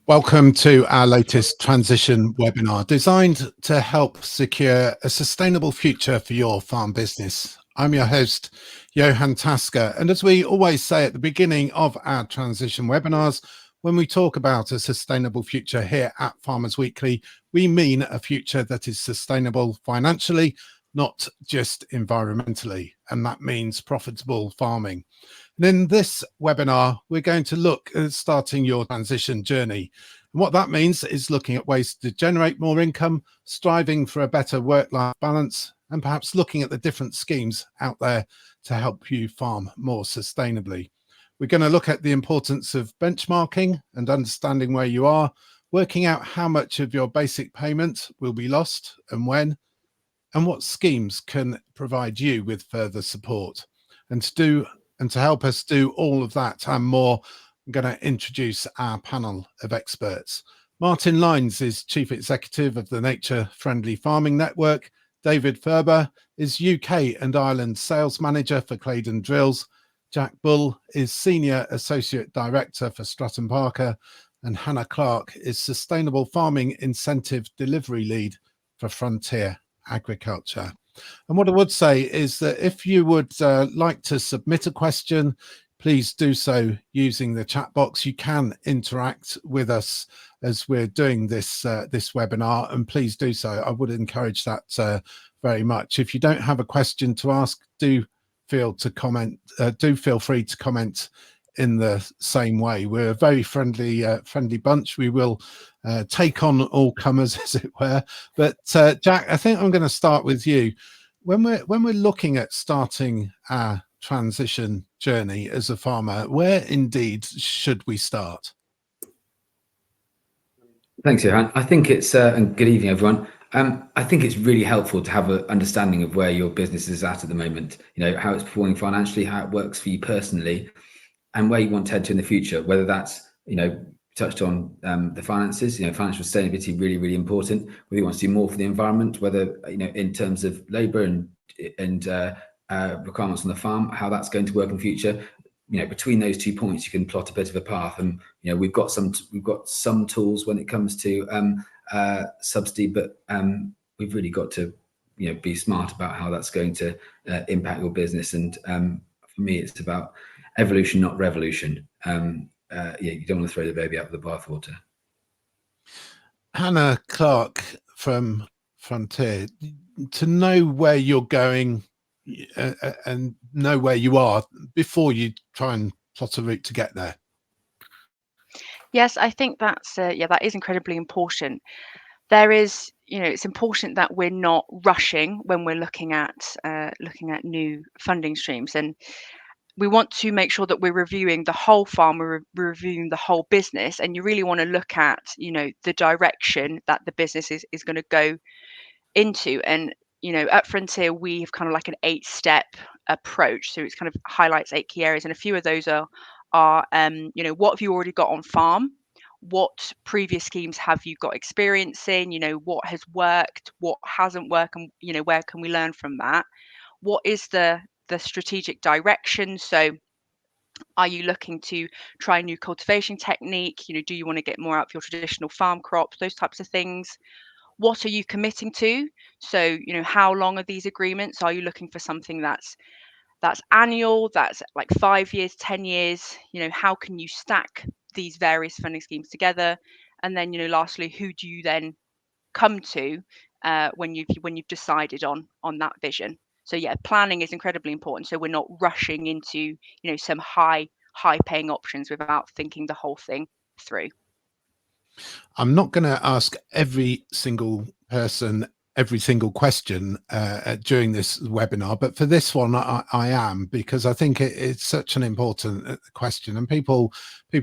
Welcome to our latest transition webinar designed to help secure a sustainable future for your farm business. I'm your host, Johan Tasker, and as we always say at the beginning of our transition webinars, when we talk about a sustainable future here at Farmers Weekly, we mean a future that is sustainable financially, not just environmentally, and that means profitable farming. And in this webinar, we're going to look at starting your transition journey. And what that means is looking at ways to generate more income, striving for a better work-life balance, and perhaps looking at the different schemes out there to help you farm more sustainably. We're going to look at the importance of benchmarking and understanding where you are, working out how much of your basic payment will be lost and when, and what schemes can provide you with further support. And to help us do all of that and more, I'm going to introduce our panel of experts. Martin Lines is Chief Executive of the Nature Friendly Farming Network. David Ferber is UK and Ireland Sales Manager for Claydon Drills. Jack Bull is Senior Associate Director for Stratton Parker. And Hannah Clark is Sustainable Farming Incentive Delivery Lead for Frontier Agriculture. And what I would say is that if you would like to submit a question, please do so using the chat box. You can interact with us as we're doing this webinar, and please do so. I would encourage that very much. If you don't have a question to ask, do feel free to comment in the same way. We're a very friendly bunch. We will take on all comers, as it were. But Jack, I think I'm going to start with you. When we're looking at starting our transition journey as a farmer, where indeed should we start? Thanks, Johan. I think it's and good evening, everyone. I think it's really helpful to have an understanding of where your business is at the moment. You know, how it's performing financially, how it works for you personally, and where you want to head to in the future. Whether that's, you know, touched on the finances, you know, financial sustainability really, really important. Whether you want to do more for the environment, whether, you know, in terms of labour and requirements on the farm, how that's going to work in the future. You know, between those 2 points, you can plot a bit of a path. And you know, we've got some tools when it comes to subsidy, but we've really got to, you know, be smart about how that's going to impact your business. And for me, it's about evolution, not revolution. Yeah, you don't want to throw the baby out with the bathwater. Hannah Clark from Frontier, to know where you're going and know where you are before you try and plot a route to get there. Yes, I think that's that is incredibly important. There is, you know, it's important that we're not rushing when we're looking at new funding streams, and we want to make sure that we're reviewing the whole farm, we're reviewing the whole business, and you really want to look at, you know, the direction that the business is going to go into. And you know, at Frontier, we have kind of like an 8-step approach, so it's kind of highlights 8 key areas, and a few of those are you know, what have you already got on farm, what previous schemes have you got experience in, you know, what has worked, what hasn't worked, and you know, where can we learn from that, what is the strategic direction. So are you looking to try a new cultivation technique, you know, do you want to get more out of your traditional farm crops, those types of things. What are you committing to? So, you know, how long are these agreements? Are you looking for something that's annual, that's like 5 years, 10 years? You know, how can you stack these various funding schemes together? And then, you know, lastly, who do you then come to when you've decided on that vision? So yeah, planning is incredibly important. So we're not rushing into, you know, some high paying options without thinking the whole thing through. I'm not going to ask every single person every single question during this webinar, but for this one I am, because I think it's such an important question, and people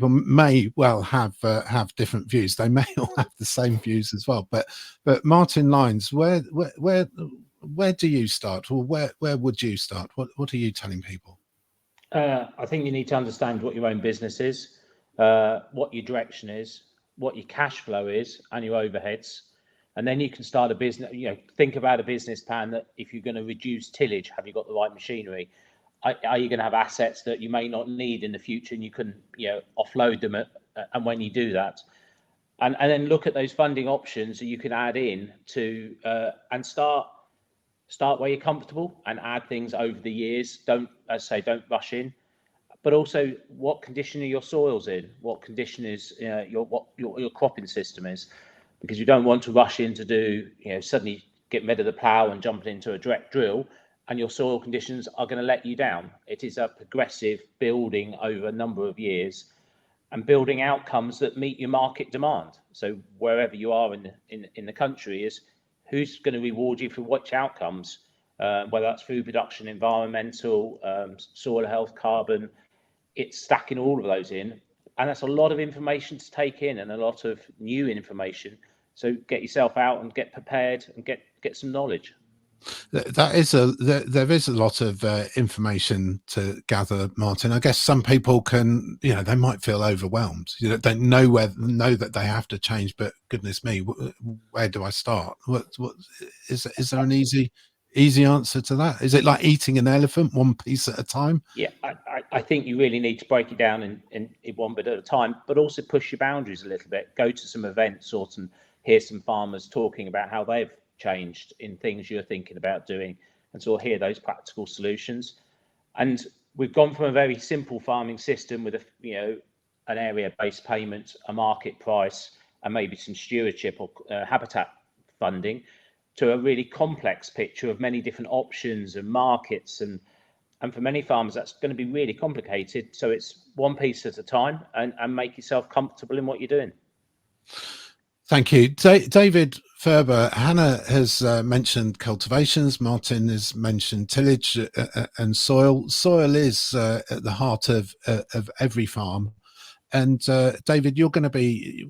may well have different views. They may all have the same views as well, but Martin Lines, where do you start, or where would you start? What are you telling people? I think you need to understand what your own business is, what your direction is, what your cash flow is, and your overheads. And then you can start a business, you know, think about a business plan that if you're going to reduce tillage, have you got the right machinery? Are you going to have assets that you may not need in the future, and you can, you know, offload them and when you do that? and then look at those funding options that you can add in to and start where you're comfortable and add things over the years. Don't, as I say, don't rush in. But also, what condition are your soils in? What condition is your cropping system is? Because you don't want to rush in to do, suddenly get rid of the plough and jumping into a direct drill, and your soil conditions are going to let you down. It is a progressive building over a number of years, and building outcomes that meet your market demand. So wherever you are in the country, is who's going to reward you for which outcomes, whether that's food production, environmental, soil health, carbon. It's stacking all of those in, and that's a lot of information to take in and a lot of new information. So get yourself out and get prepared and get some knowledge. There is a lot of information to gather, Martin. I guess some people can, they might feel overwhelmed. They know that they have to change, but goodness me, where do I start? What is there an easy answer to that? Is it like eating an elephant one piece at a time? Yeah, I think you really need to break it down in one bit at a time, but also push your boundaries a little bit. Go to some events or hear some farmers talking about how they've changed in things you're thinking about doing, and sort of hear those practical solutions. And we've gone from a very simple farming system with an area-based payment, a market price, and maybe some stewardship or habitat funding, to a really complex picture of many different options and markets, and for many farmers that's going to be really complicated. So it's one piece at a time, and make yourself comfortable in what you're doing. Thank you, David Ferber. Hannah has mentioned cultivations. Martin has mentioned tillage and soil. Soil is at the heart of every farm. And David, you're going to be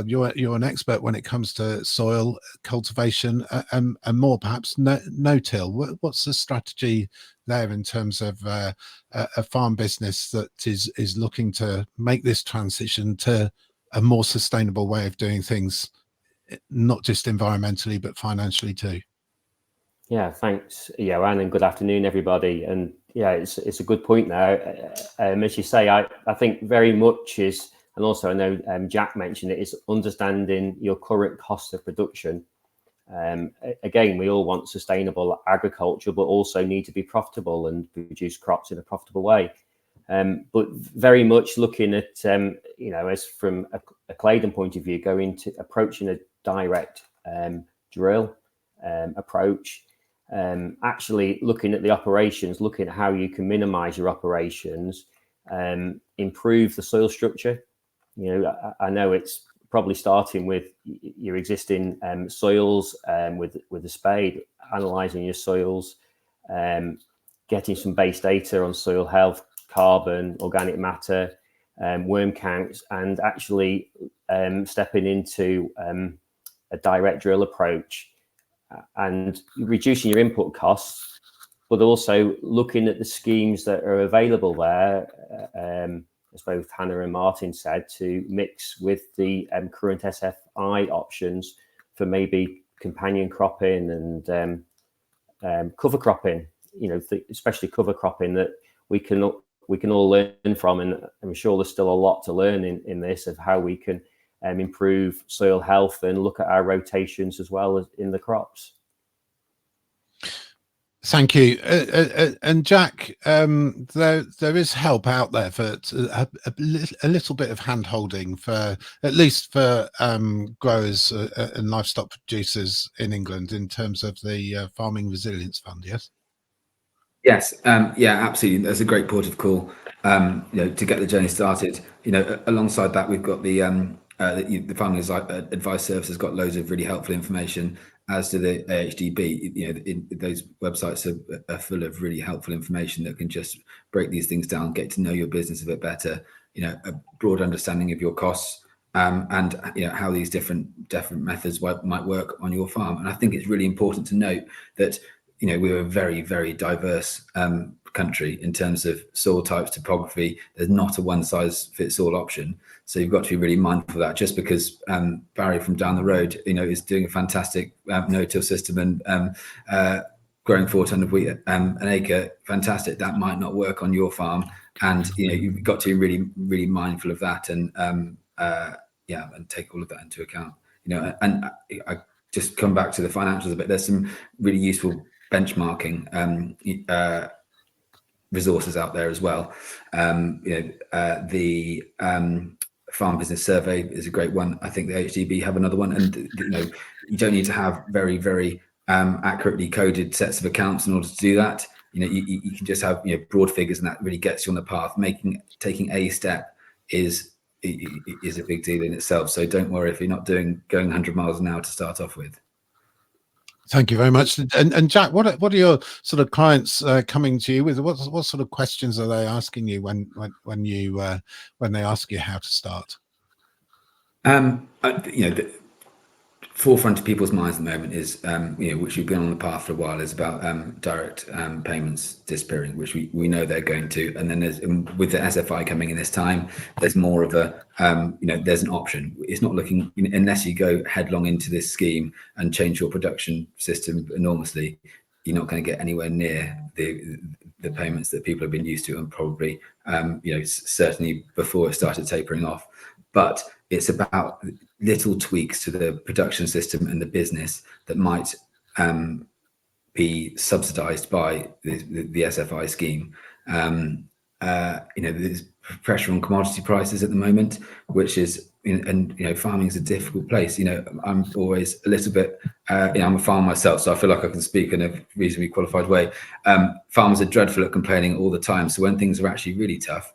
you're an expert when it comes to soil cultivation and more perhaps no-till. What's the strategy there in terms of a farm business that is looking to make this transition to a more sustainable way of doing things, not just environmentally but financially too? Yeah, thanks, Johan, and good afternoon, everybody. And yeah, it's a good point there. As you say, I think very much is, and also I know Jack mentioned it, is understanding your current cost of production. Again, we all want sustainable agriculture, but also need to be profitable and produce crops in a profitable way. But very much looking at, as from a Claydon point of view, approaching a direct drill approach. Actually looking at the operations, looking at how you can minimize your operations, improve the soil structure. I know it's probably starting with your existing soils, with the spade, analyzing your soils, getting some base data on soil health, carbon, organic matter, worm counts, and actually stepping into a direct drill approach and reducing your input costs, but also looking at the schemes that are available there, as both Hannah and Martin said, to mix with the current SFI options for maybe companion cropping and cover cropping, especially cover cropping, that we can all learn from. And I'm sure there's still a lot to learn in this, of how we can improve soil health and look at our rotations as well as in the crops. Thank you. And Jack, there is help out there for a little bit of hand holding, for at least for growers and livestock producers in England, in terms of the Farming Resilience Fund. Yes. Yes, yeah, absolutely. That's a great port of call, to get the journey started. Alongside that, we've got the Farming Advice Service has got loads of really helpful information, as do the AHDB. Those websites are full of really helpful information that can just break these things down, get to know your business a bit better, a broad understanding of your costs, and how these different methods might work on your farm. And I think it's really important to note that we're a very, very diverse country in terms of soil types, topography. There's not a one-size-fits-all option, so you've got to be really mindful of that. Just because Barry from down the road, is doing a fantastic no-till system and growing 4 tons of wheat an acre, fantastic, that might not work on your farm, and you've got to be really, really mindful of that, and and take all of that into account. And I just come back to the financials a bit. There's some really useful benchmarking resources out there as well. The Farm Business Survey is a great one. I think the HDB have another one, and you don't need to have very, very accurately coded sets of accounts in order to do that. You can just have broad figures, and that really gets you on the path. Taking a step is a big deal in itself. So don't worry if you're not going 100 miles an hour to start off with. Thank you very much. And Jack, what are your sort of clients coming to you with? What sort of questions are they asking you when they ask you how to start? The forefront of people's minds at the moment is, which we've been on the path for a while, is about direct payments disappearing, which we know they're going to. And then with the SFI coming in this time, there's more of a, there's an option. It's not looking, unless you go headlong into this scheme and change your production system enormously, you're not going to get anywhere near the payments that people have been used to, and probably, certainly before it started tapering off. But it's about little tweaks to the production system and the business that might be subsidized by the SFI scheme. There's pressure on commodity prices at the moment, which is, farming is a difficult place. I'm always a little bit, I'm a farmer myself, so I feel like I can speak in a reasonably qualified way. Farmers are dreadful at complaining all the time. So when things are actually really tough,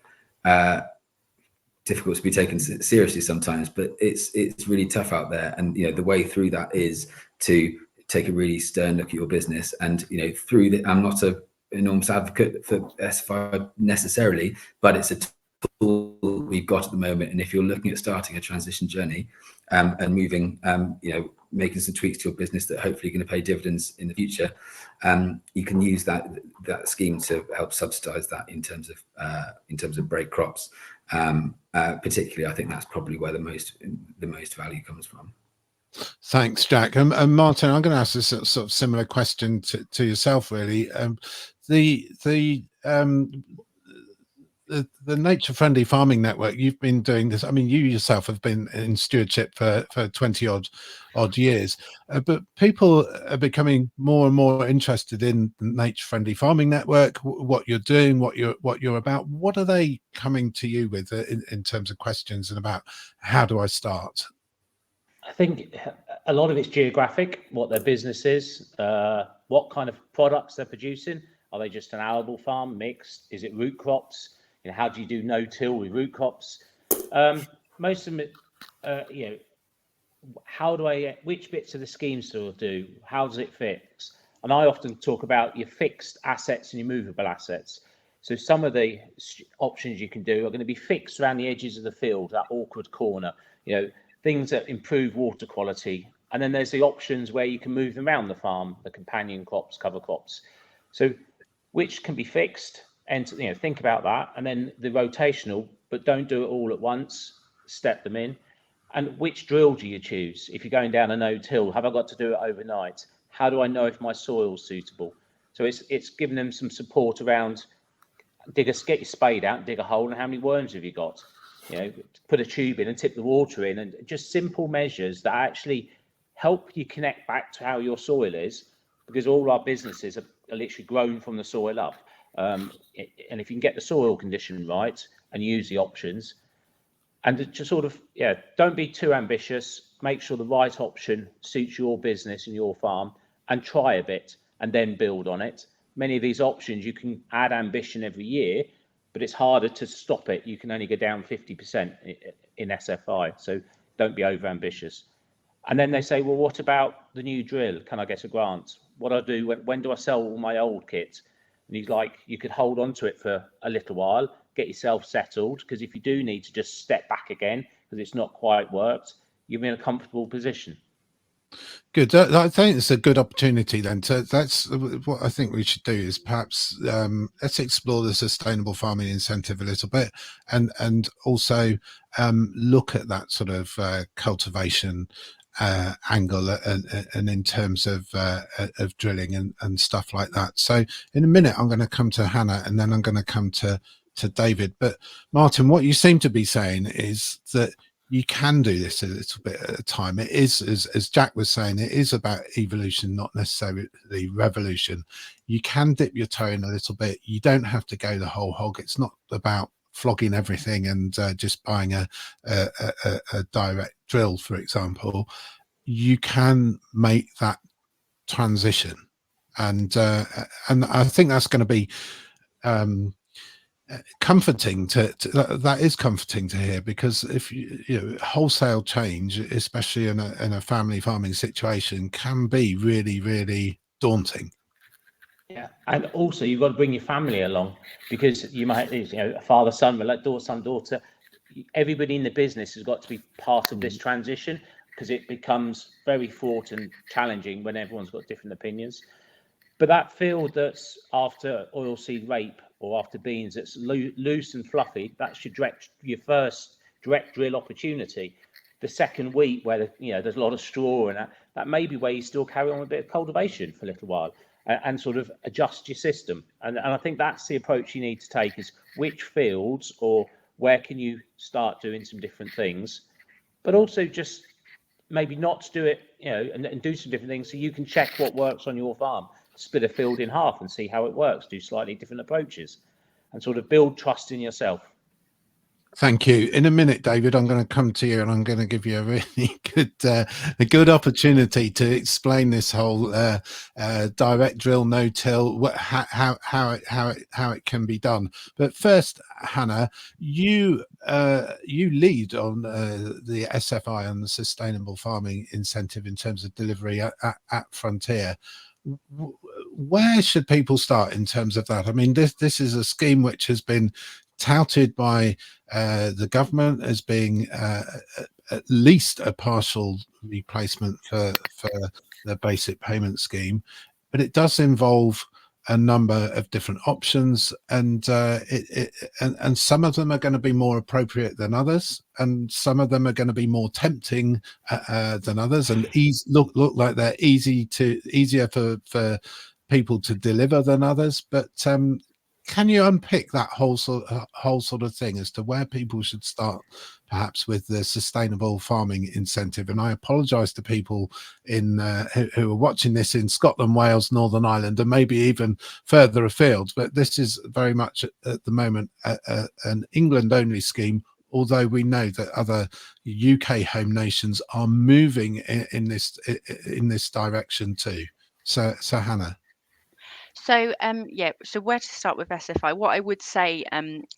difficult to be taken seriously sometimes, but it's really tough out there. And the way through that is to take a really stern look at your business. And I'm not an enormous advocate for SFI necessarily, but it's a tool we've got at the moment. And if you're looking at starting a transition journey and moving, making some tweaks to your business that hopefully are going to pay dividends in the future, you can use that scheme to help subsidize that in terms of break crops. Particularly, I think that's probably where the most value comes from. Thanks, Jack. And Martin, I'm going to ask this sort of similar question to yourself, really. The Nature Friendly Farming Network, you've been doing this. I mean, you yourself have been in stewardship for 20 odd years, but people are becoming more and more interested in the Nature Friendly Farming Network, what you're doing, what you're about. What are they coming to you with in terms of questions and about how do I start? I think a lot of it's geographic, what their business is, what kind of products they're producing. Are they just an arable farm, mixed? Is it root crops? How do you do no-till with root crops? Most of them, which bits of the scheme still do? How does it fix? And I often talk about your fixed assets and your movable assets. So some of the options you can do are going to be fixed around the edges of the field, that awkward corner, things that improve water quality. And then there's the options where you can move them around the farm, the companion crops, cover crops. So which can be fixed? And think about that, and then the rotational, but don't do it all at once. Step them in, and which drill do you choose? If you're going down a no-till, have I got to do it overnight? How do I know if my soil's suitable? So it's giving them some support around. Get your spade out, and dig a hole, and how many worms have you got? Put a tube in and tip the water in, and just simple measures that actually help you connect back to how your soil is, because all our businesses are literally grown from the soil up. And if you can get the soil condition right and use the options, and just sort of, don't be too ambitious, make sure the right option suits your business and your farm, and try a bit and then build on it. Many of these options, you can add ambition every year, but it's harder to stop it. You can only go down 50% in SFI, so don't be over ambitious. And then they say, well, what about the new drill? Can I get a grant? What do I do? When do I sell all my old kit? And he's like, you could hold on to it for a little while, get yourself settled, because if you do need to just step back again because it's not quite worked, you're in a comfortable position. Good. I think it's a good opportunity then. So that's what I think we should do, is perhaps let's explore the sustainable farming incentive a little bit, and also look at that sort of cultivation angle and in terms of drilling and stuff like that. So in a minute I'm going to come to Hannah, and then I'm going to come to David. But Martin, what you seem to be saying is that you can do this a little bit at a time. It is, as Jack was saying, it is about evolution, not necessarily revolution. You can dip your toe in a little bit. You don't have to go the whole hog. It's not about flogging everything and just buying a direct drill, for example. You can make that transition, and I think that's going to be comforting that is comforting to hear, because if you know, wholesale change, especially in a family farming situation, can be really daunting. Yeah, and also you've got to bring your family along, because you might, you know, a father, son, son, daughter. Everybody in the business has got to be part of this transition, because it becomes very fraught and challenging when everyone's got different opinions. But that field that's after oilseed rape or after beans, that's loose and fluffy, that's your first direct drill opportunity. The second wheat, where there's a lot of straw, and that may be where you still carry on with a bit of cultivation for a little while and sort of adjust your system. And I think that's the approach you need to take, is which fields or where can you start doing some different things, but also just maybe not to do it, and do some different things so you can check what works on your farm. Split a field in half and see how it works, do slightly different approaches, and sort of build trust in yourself. Thank you. In a minute, David, I'm going to come to you and I'm going to give you a really good opportunity to explain this whole direct drill, no-till, how it can be done. But first, Hannah, you lead on the SFI and the Sustainable Farming Incentive in terms of delivery at Frontier. Where should people start in terms of that? I mean, this is a scheme which has been touted by the government as being at least a partial replacement for the basic payment scheme, but it does involve a number of different options, and and some of them are going to be more appropriate than others, and some of them are going to be more tempting than others, and look like they're easier for people to deliver than others. But can you unpick that whole sort of thing as to where people should start, perhaps with the Sustainable Farming Incentive? And I apologise to people in who are watching this in Scotland, Wales, Northern Ireland, and maybe even further afield. But this is very much at the moment an England-only scheme, although we know that other UK home nations are moving in this direction too. So Hannah. So so where to start with SFI? What I would say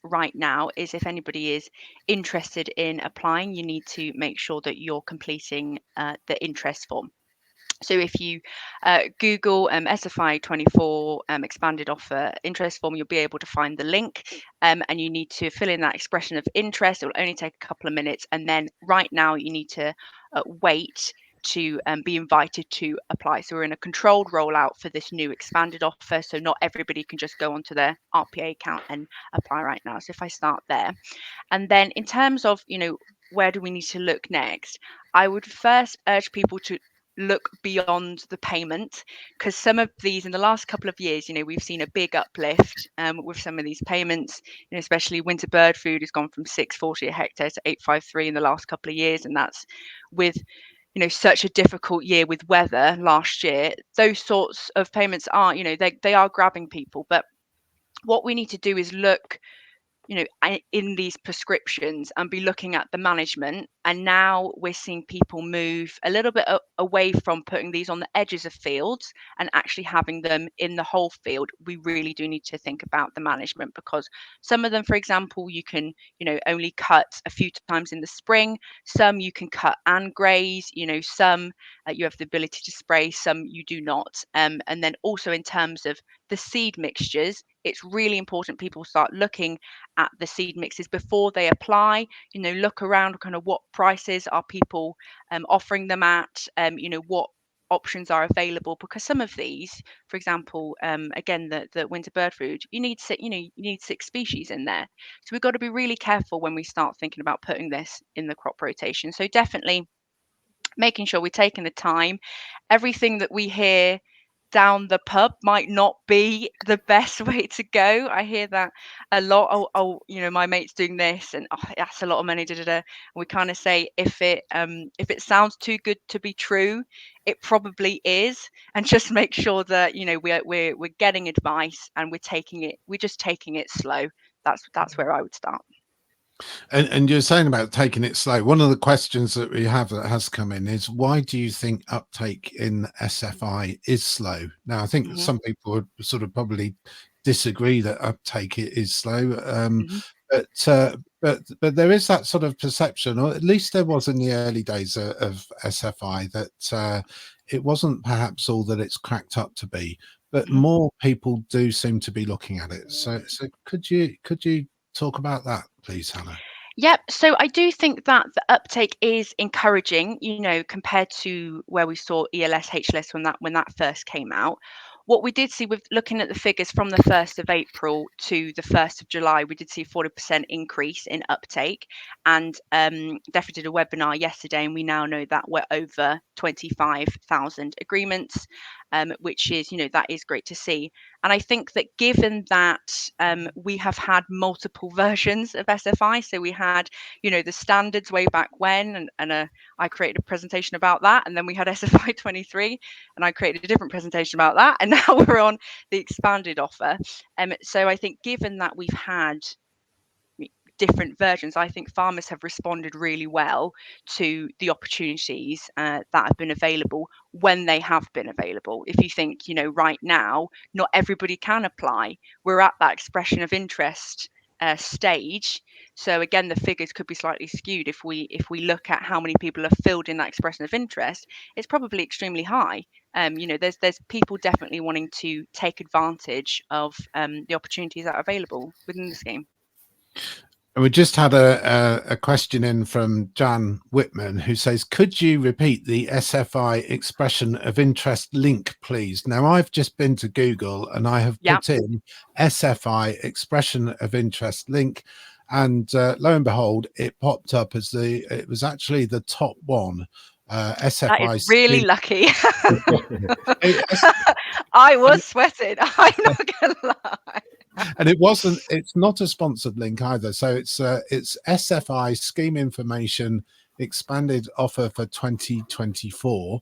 right now is, if anybody is interested in applying, you need to make sure that you're completing the interest form. So if you Google SFI 24 expanded offer interest form, you'll be able to find the link, and you need to fill in that expression of interest. It will only take a couple of minutes, and then right now you need to wait to be invited to apply. So we're in a controlled rollout for this new expanded offer, so not everybody can just go onto their RPA account and apply right now. So if I start there, and then in terms of where do we need to look next, I would first urge people to look beyond the payment, because some of these in the last couple of years, we've seen a big uplift with some of these payments. Especially winter bird food has gone from 640 a hectare to 853 in the last couple of years, and that's with such a difficult year with weather last year. Those sorts of payments are, they are grabbing people. But what we need to do is look in these prescriptions and be looking at the management. And now we're seeing people move a little bit away from putting these on the edges of fields and actually having them in the whole field. We really do need to think about the management, because some of them, for example, you can only cut a few times in the spring. Some you can cut and graze. Some you have the ability to spray, some you do not. And then also in terms of the seed mixtures, it's really important people start looking at the seed mixes before they apply. Look around, kind of what prices are people offering them at, what options are available, because some of these, for example, again, the winter bird food, you need 6 species in there. So we've got to be really careful when we start thinking about putting this in the crop rotation. So definitely making sure we're taking the time. Everything that we hear down the pub might not be the best way to go. I hear that a lot. Oh, my mate's doing this, and that's a lot of money. And we kind of say, if it sounds too good to be true, it probably is. And just make sure that we're getting advice, and we're just taking it slow. That's where I would start. And you're saying about taking it slow. One of the questions that we have that has come in is, why do you think uptake in SFI is slow? Now, I think some people would sort of probably disagree that uptake is slow, but there is that sort of perception, or at least there was in the early days of SFI, that it wasn't perhaps all that it's cracked up to be, but more people do seem to be looking at it. So could you talk about that, please, Hannah? Yep. So I do think that the uptake is encouraging, compared to where we saw ELS, HLS when that first came out. What we did see with looking at the figures from the 1st of April to the 1st of July, we did see a 40% increase in uptake. And DEFRA did a webinar yesterday, and we now know that we're over 25,000 agreements, which is, that is great to see. And I think that given that we have had multiple versions of SFI, so we had, the standards way back when, and I created a presentation about that, and then we had SFI 23, and I created a different presentation about that, and now we're on the expanded offer. So I think given that we've had different versions, I think farmers have responded really well to the opportunities that have been available when they have been available. If you think, right now, not everybody can apply. We're at that expression of interest stage. So again, the figures could be slightly skewed. If we look at how many people have filled in that expression of interest, it's probably extremely high. There's people definitely wanting to take advantage of the opportunities that are available within the scheme. And we just had a question in from Jan Whitman, who says, could you repeat the SFI expression of interest link, please? Now, I've just been to Google and I have put in SFI expression of interest link, and lo and behold, it popped up as it was actually the top one. SFI. That is really lucky. I was sweating. I'm not gonna lie. And it's not a sponsored link either. So it's SFI scheme information expanded offer for 2024.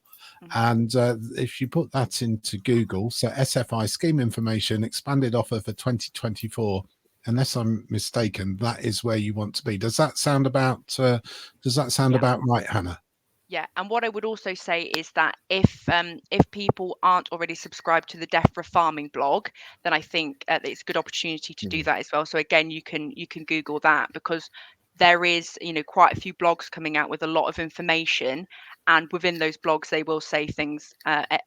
And if you put that into Google, so SFI scheme information expanded offer for 2024, unless I'm mistaken, that is where you want to be. Does that sound about about right, Hannah? Yeah, and what I would also say is that if people aren't already subscribed to the DEFRA farming blog, then I think it's a good opportunity to do that as well. So again, you can Google that, because there is quite a few blogs coming out with a lot of information, and within those blogs they will say things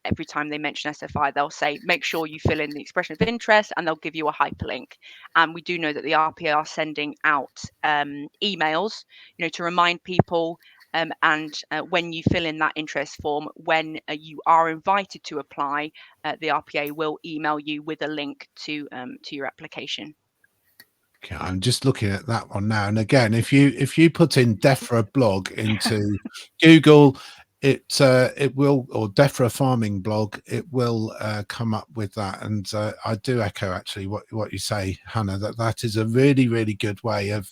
every time they mention SFI. They'll say, make sure you fill in the expression of interest, and they'll give you a hyperlink. And we do know that the RPA are sending out emails, to remind people. And when you fill in that interest form, when you are invited to apply, the RPA will email you with a link to your application. Okay, I'm just looking at that one now. And again, if you put in DEFRA blog into Google, it will, or DEFRA farming blog, it will come up with that. And I do echo actually what you say, Hannah, that is a really, really good way of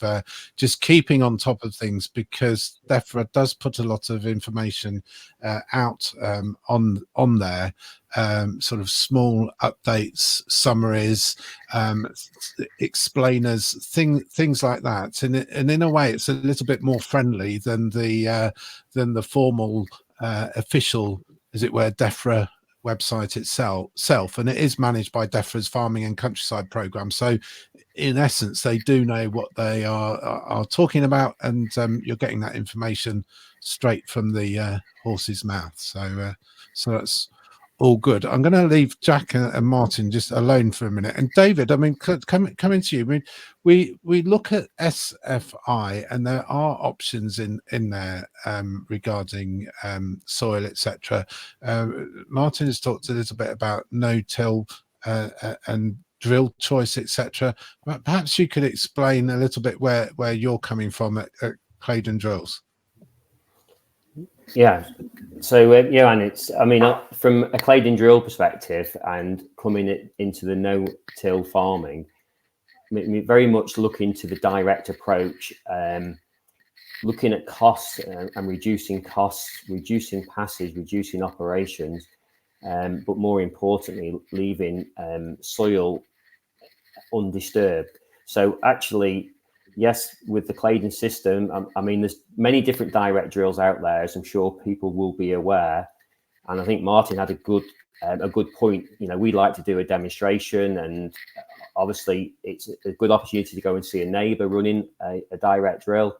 just keeping on top of things, because DEFRA does put a lot of information out on there. Sort of small updates, summaries, explainers, things like that, and in a way, it's a little bit more friendly than the formal official, as it were, DEFRA website itself, and it is managed by DEFRA's Farming and Countryside Programme. So, in essence, they do know what they are talking about, and you're getting that information straight from the horse's mouth. So that's all good. I'm going to leave Jack and Martin just alone for a minute. And David, I mean, coming to you, I mean, we look at SFI, and there are options in there regarding soil, etc. Martin has talked a little bit about no-till and drill choice, etc. Perhaps you could explain a little bit where you're coming from at Claydon Drills. Yeah. So yeah, and it's, I mean, from a Claydon drill perspective and coming into the no-till farming, very much looking to the direct approach, looking at costs and reducing costs, reducing passes, reducing operations, but more importantly, leaving soil undisturbed. So actually, yes, with the Claydon system, I mean, there's many different direct drills out there, as I'm sure people will be aware. And I think Martin had a good point. You know, we like to do a demonstration, and obviously it's a good opportunity to go and see a neighbour running a direct drill.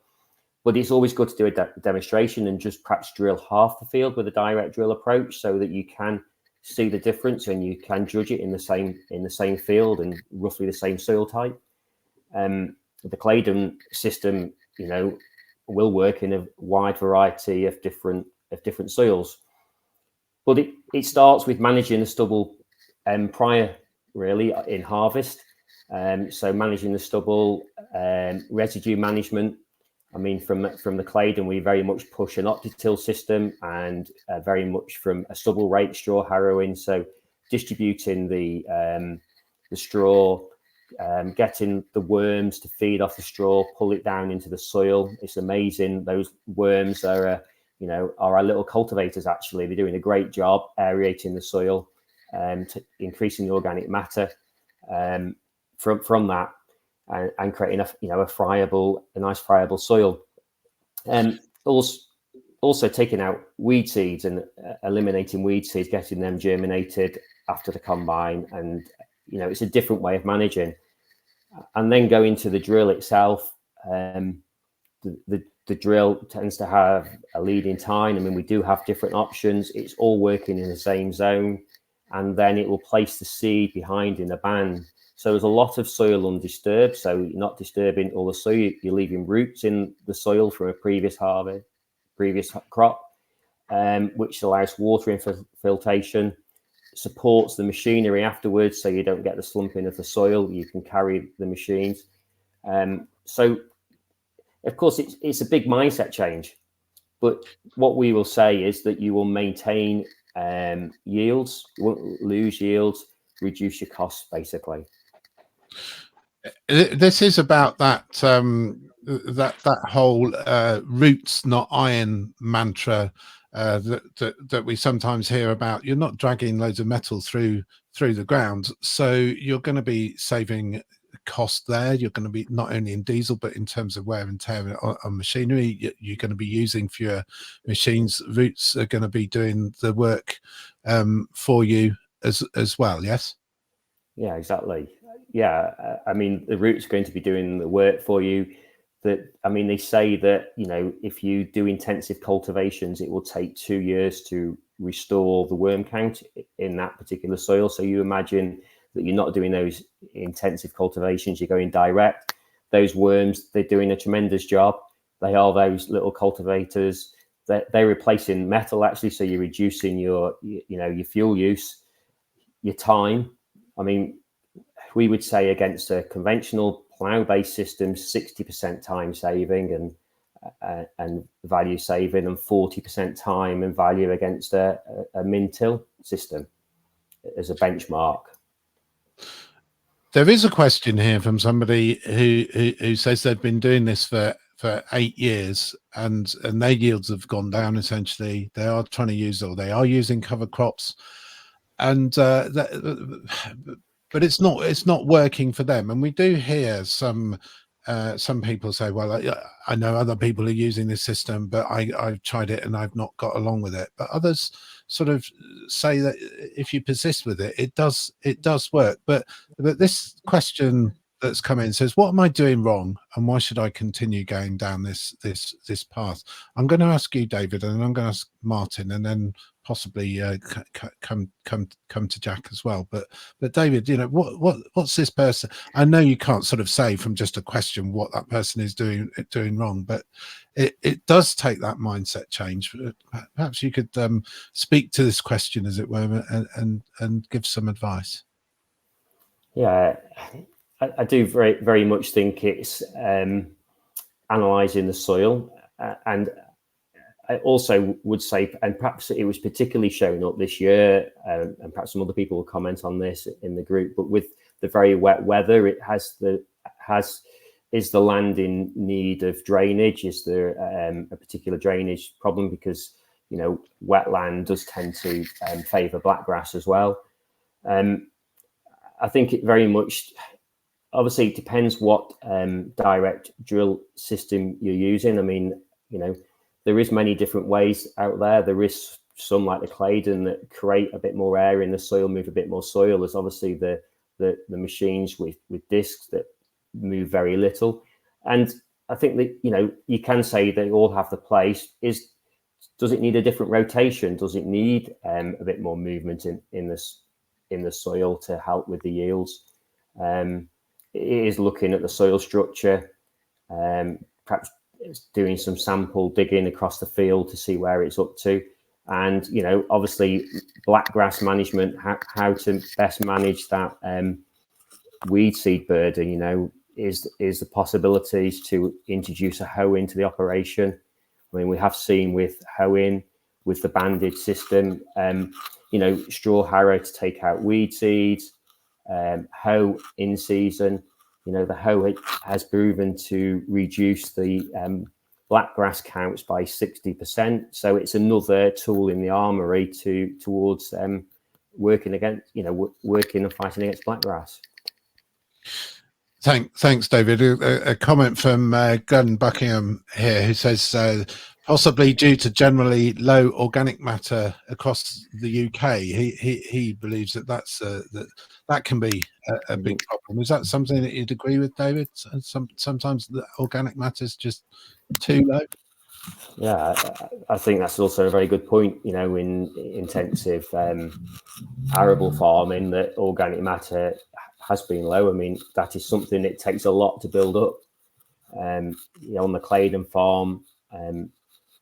But it's always good to do a demonstration and just perhaps drill half the field with a direct drill approach, so that you can see the difference and you can judge it in the same field and roughly the same soil type. The Claydon system, you know, will work in a wide variety of different soils, but it starts with managing the stubble prior, really, in harvest. So managing the stubble, residue management. I mean, from the Claydon, we very much push an OptiTill system, and very much from a stubble rake straw harrowing. So distributing the straw, getting the worms to feed off the straw, pull it down into the soil. It's amazing. Those worms are, are our little cultivators. Actually, they're doing a great job aerating the soil, to increasing the organic matter from that. And creating a nice friable soil, and also taking out weed seeds and eliminating weed seeds, getting them germinated after the combine, and it's a different way of managing. And then going to the drill itself, the drill tends to have a lead-in time. I mean, we do have different options. It's all working in the same zone, and then it will place the seed behind in the band. So there's a lot of soil undisturbed. So you're not disturbing all the soil. You're leaving roots in the soil from a previous harvest, previous crop, which allows water infiltration, supports the machinery afterwards, so you don't get the slumping of the soil. You can carry the machines. So, of course, it's a big mindset change. But what we will say is that you will maintain yields, you won't lose yields, reduce your costs, basically. This is about that that whole roots not iron mantra that we sometimes hear about. You're not dragging loads of metal through the ground, so you're going to be saving cost there. You're going to be not only in diesel, but in terms of wear and tear on machinery. You're going to be using fewer machines. Roots are going to be doing the work for you as well. Yes. Yeah, exactly. Yeah, I mean, the root's going to be doing the work for you. They say that, if you do intensive cultivations, it will take 2 years to restore the worm count in that particular soil. So you imagine that you're not doing those intensive cultivations, you're going direct. Those worms, they're doing a tremendous job. They are those little cultivators. They're replacing metal, actually. So you're reducing your fuel use, your time. I mean, we would say against a conventional plough-based system, 60% time saving and value saving, and 40% time and value against a min-till system as a benchmark. There is a question here from somebody who says they've been doing this for 8 years and their yields have gone down. Essentially, they are trying to use, or they are using cover crops, and but it's not working for them. And we do hear some people say, well, I know other people are using this system, but I've tried it and I've not got along with it. But others sort of say that if you persist with it, it does work. But this question that's come in says, what am I doing wrong, and why should I continue going down this path? I'm going to ask you, David, and I'm going to ask Martin, and then possibly come to Jack as well. But David, what's this person? I know you can't sort of say from just a question what that person is doing wrong, but it does take that mindset change. Perhaps you could speak to this question, as it were, and give some advice. Yeah, I do very, very much think it's analysing the soil, and I also would say, and perhaps it was particularly showing up this year, and perhaps some other people will comment on this in the group, but with the very wet weather, is the land in need of drainage? Is there a particular drainage problem? Because, you know, wetland does tend to favour blackgrass as well. I think it very much, obviously it depends what direct drill system you're using. I mean, you know, there is many different ways out there. There is some like the Claydon that create a bit more air in the soil, move a bit more soil. There's obviously the machines with discs that move very little. And I think that, you know, you can say they all have the place. Does it need a different rotation? Does it need a bit more movement in the soil to help with the yields? It is looking at the soil structure, perhaps doing some sample digging across the field to see where it's up to. And, you know, obviously blackgrass management, how to best manage that weed seed burden, you know, is the possibilities to introduce a hoe into the operation. I mean, we have seen with hoeing, with the banded system, you know, straw harrow to take out weed seeds, hoe in season. You know, the hoe has proven to reduce the blackgrass counts by 60%. So it's another tool in the armory towards working against, you know, working and fighting against blackgrass. Thanks, David. A comment from Glenn Buckingham here, who says possibly due to generally low organic matter across the UK, he believes that can be a big problem. Is that something that you'd agree with, David? Sometimes the organic matter is just too low. Yeah, I think that's also a very good point. You know, in intensive arable farming, that organic matter has been low. I mean, that is something that takes a lot to build up. You know, on the Claydon farm,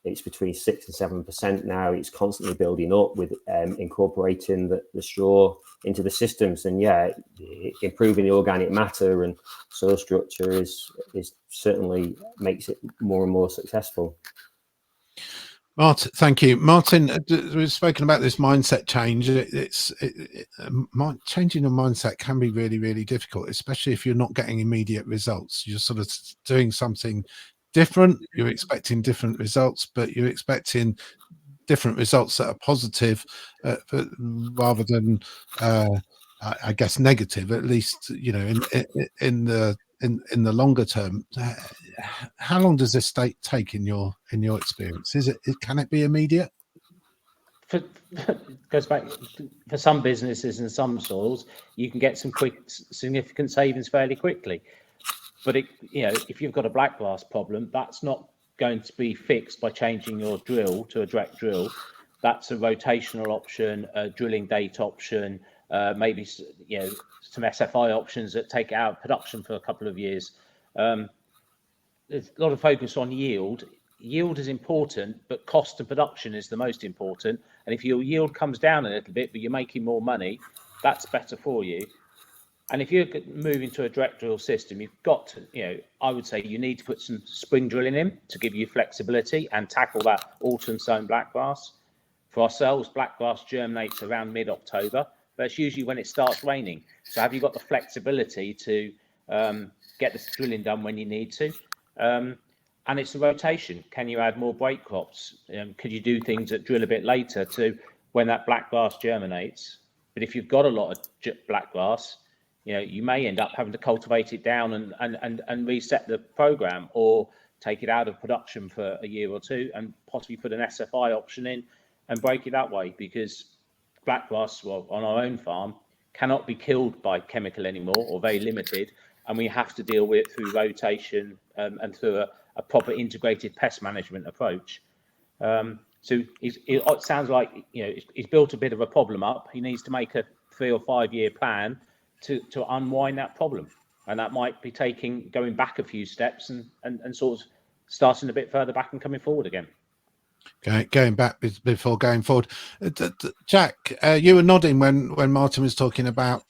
it's between 6 and 7% now. It's constantly building up with incorporating the straw into the systems, and yeah, improving the organic matter and soil structure is certainly makes it more and more successful. Martin, thank you, Martin. We've spoken about this mindset change. Changing a mindset can be really, really difficult, especially if you're not getting immediate results. You're sort of doing something different. You're expecting different results, but you're expecting different results that are positive, rather than, I guess, negative. At least, you know, in the longer term. How long does this take in your experience? Can it be immediate? Goes back for some businesses and some soils, you can get some significant savings fairly quickly. But you know, if you've got a blackgrass problem, that's not going to be fixed by changing your drill to a direct drill. That's a rotational option, a drilling date option, maybe, you know, some SFI options that take it out of production for a couple of years. There's a lot of focus on yield. Yield is important, but cost of production is the most important. And if your yield comes down a little bit, but you're making more money, that's better for you. And if you're moving to a direct drill system, you've got to, you know, I would say you need to put some spring drilling in to give you flexibility and tackle that autumn sown blackgrass. For ourselves, blackgrass germinates around mid-October. That's usually when it starts raining. So have you got the flexibility to get the drilling done when you need to? And it's the rotation. Can you add more break crops? Could you do things that drill a bit later to when that blackgrass germinates? But if you've got a lot of blackgrass, you know, you may end up having to cultivate it down and reset the program, or take it out of production for a year or two and possibly put an SFI option in and break it that way, because blackgrass, well, on our own farm, cannot be killed by chemical anymore, or very limited, and we have to deal with it through rotation and through a proper integrated pest management approach. So it sounds like, you know, he's built a bit of a problem up. He needs to make a 3 or 5 year plan to unwind that problem, and that might be going back a few steps and sort of starting a bit further back and coming forward again. Going back before going forward. Jack, you were nodding when Martin was talking about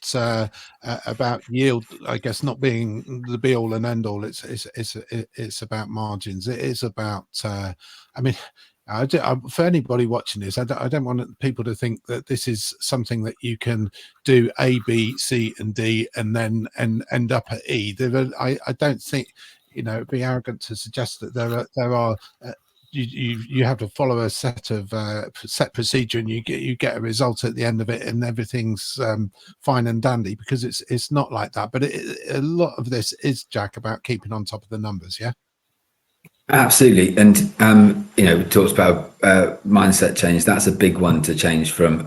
yield, I guess, not being the be all and end all. It's about margins. It is about, I mean, For anybody watching this, I don't want people to think that this is something that you can do A, B, C, and D, and then end up at E. I don't think, you know, it'd be arrogant to suggest that there are you have to follow a set procedure, and you get a result at the end of it, and everything's fine and dandy, because it's not like that. But a lot of this is, Jack, about keeping on top of the numbers. Yeah. Absolutely. And, you know, we talked about mindset change. That's a big one to change from,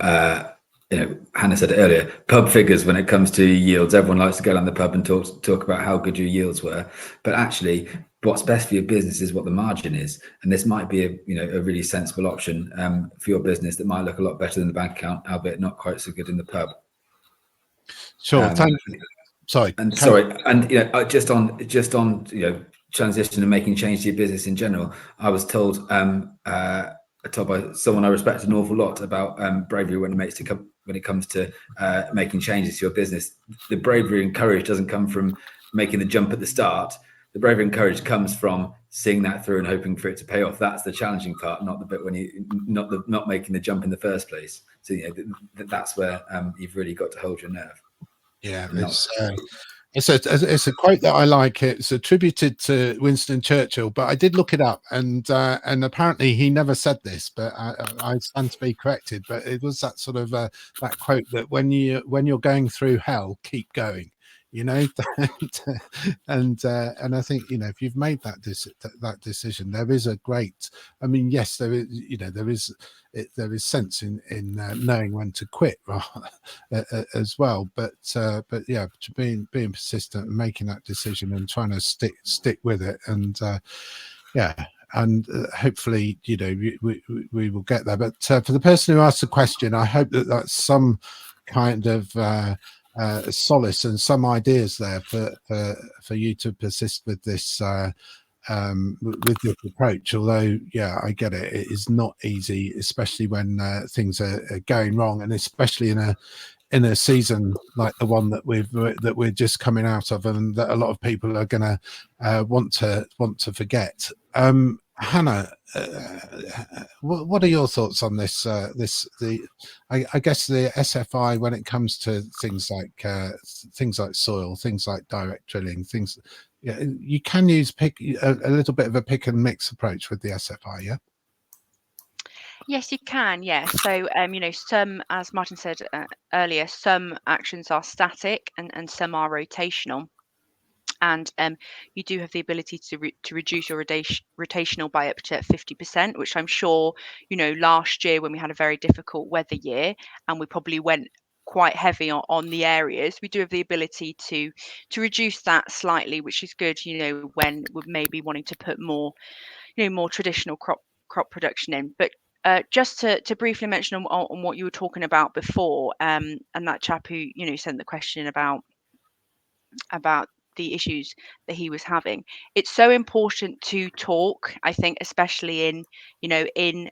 you know, Hannah said it earlier, pub figures when it comes to yields. Everyone likes to go down the pub and talk about how good your yields were. But actually, what's best for your business is what the margin is. And this might be a really sensible option for your business that might look a lot better than the bank account, albeit not quite so good in the pub. Sure. Thank you. Sorry. And sorry. And, you know, just on, you know, transition and making change to your business in general, I was told by someone I respect an awful lot about bravery when it comes to making changes to your business. The bravery and courage doesn't come from making the jump at the start. The bravery and courage comes from seeing that through and hoping for it to pay off. That's the challenging part, not the bit when not making the jump in the first place. So, you know, that's where you've really got to hold your nerve. Yeah, it's a quote that I like. It's attributed to Winston Churchill, but I did look it up, and apparently he never said this, but I stand to be corrected. But it was that sort of that quote that when you're going through hell, keep going. You know, and I think, you know, if you've made that decision, there is a great. I mean, yes, there is. You know, there is sense in knowing when to quit as well. But yeah, being persistent and making that decision and trying to stick with it, and yeah. And hopefully, you know, we will get there. But for the person who asked the question, I hope that that's some kind of solace and some ideas there for you to persist with this with this approach. Although, yeah, I get it. It is not easy, especially when things are going wrong, and especially in a season like the one that we're just coming out of, and that a lot of people are going to want to forget. Hannah, what are your thoughts on this? I guess the SFI, when it comes to things like soil, things like direct drilling, things, yeah, you can use a little bit of a pick and mix approach with the SFI, yeah. Yes, you can. Yeah. So, you know, some, as Martin said earlier, some actions are static and some are rotational. And you do have the ability to reduce your rotational by up to 50%, which I'm sure, you know, last year when we had a very difficult weather year and we probably went quite heavy on the areas, we do have the ability to reduce that slightly, which is good, you know, when we're maybe wanting to put more, you know, more traditional crop production in. But just to briefly mention on what you were talking about before, and that chap who, you know, sent the question about the issues that he was having, it's so important to talk, I think, especially in, you know, in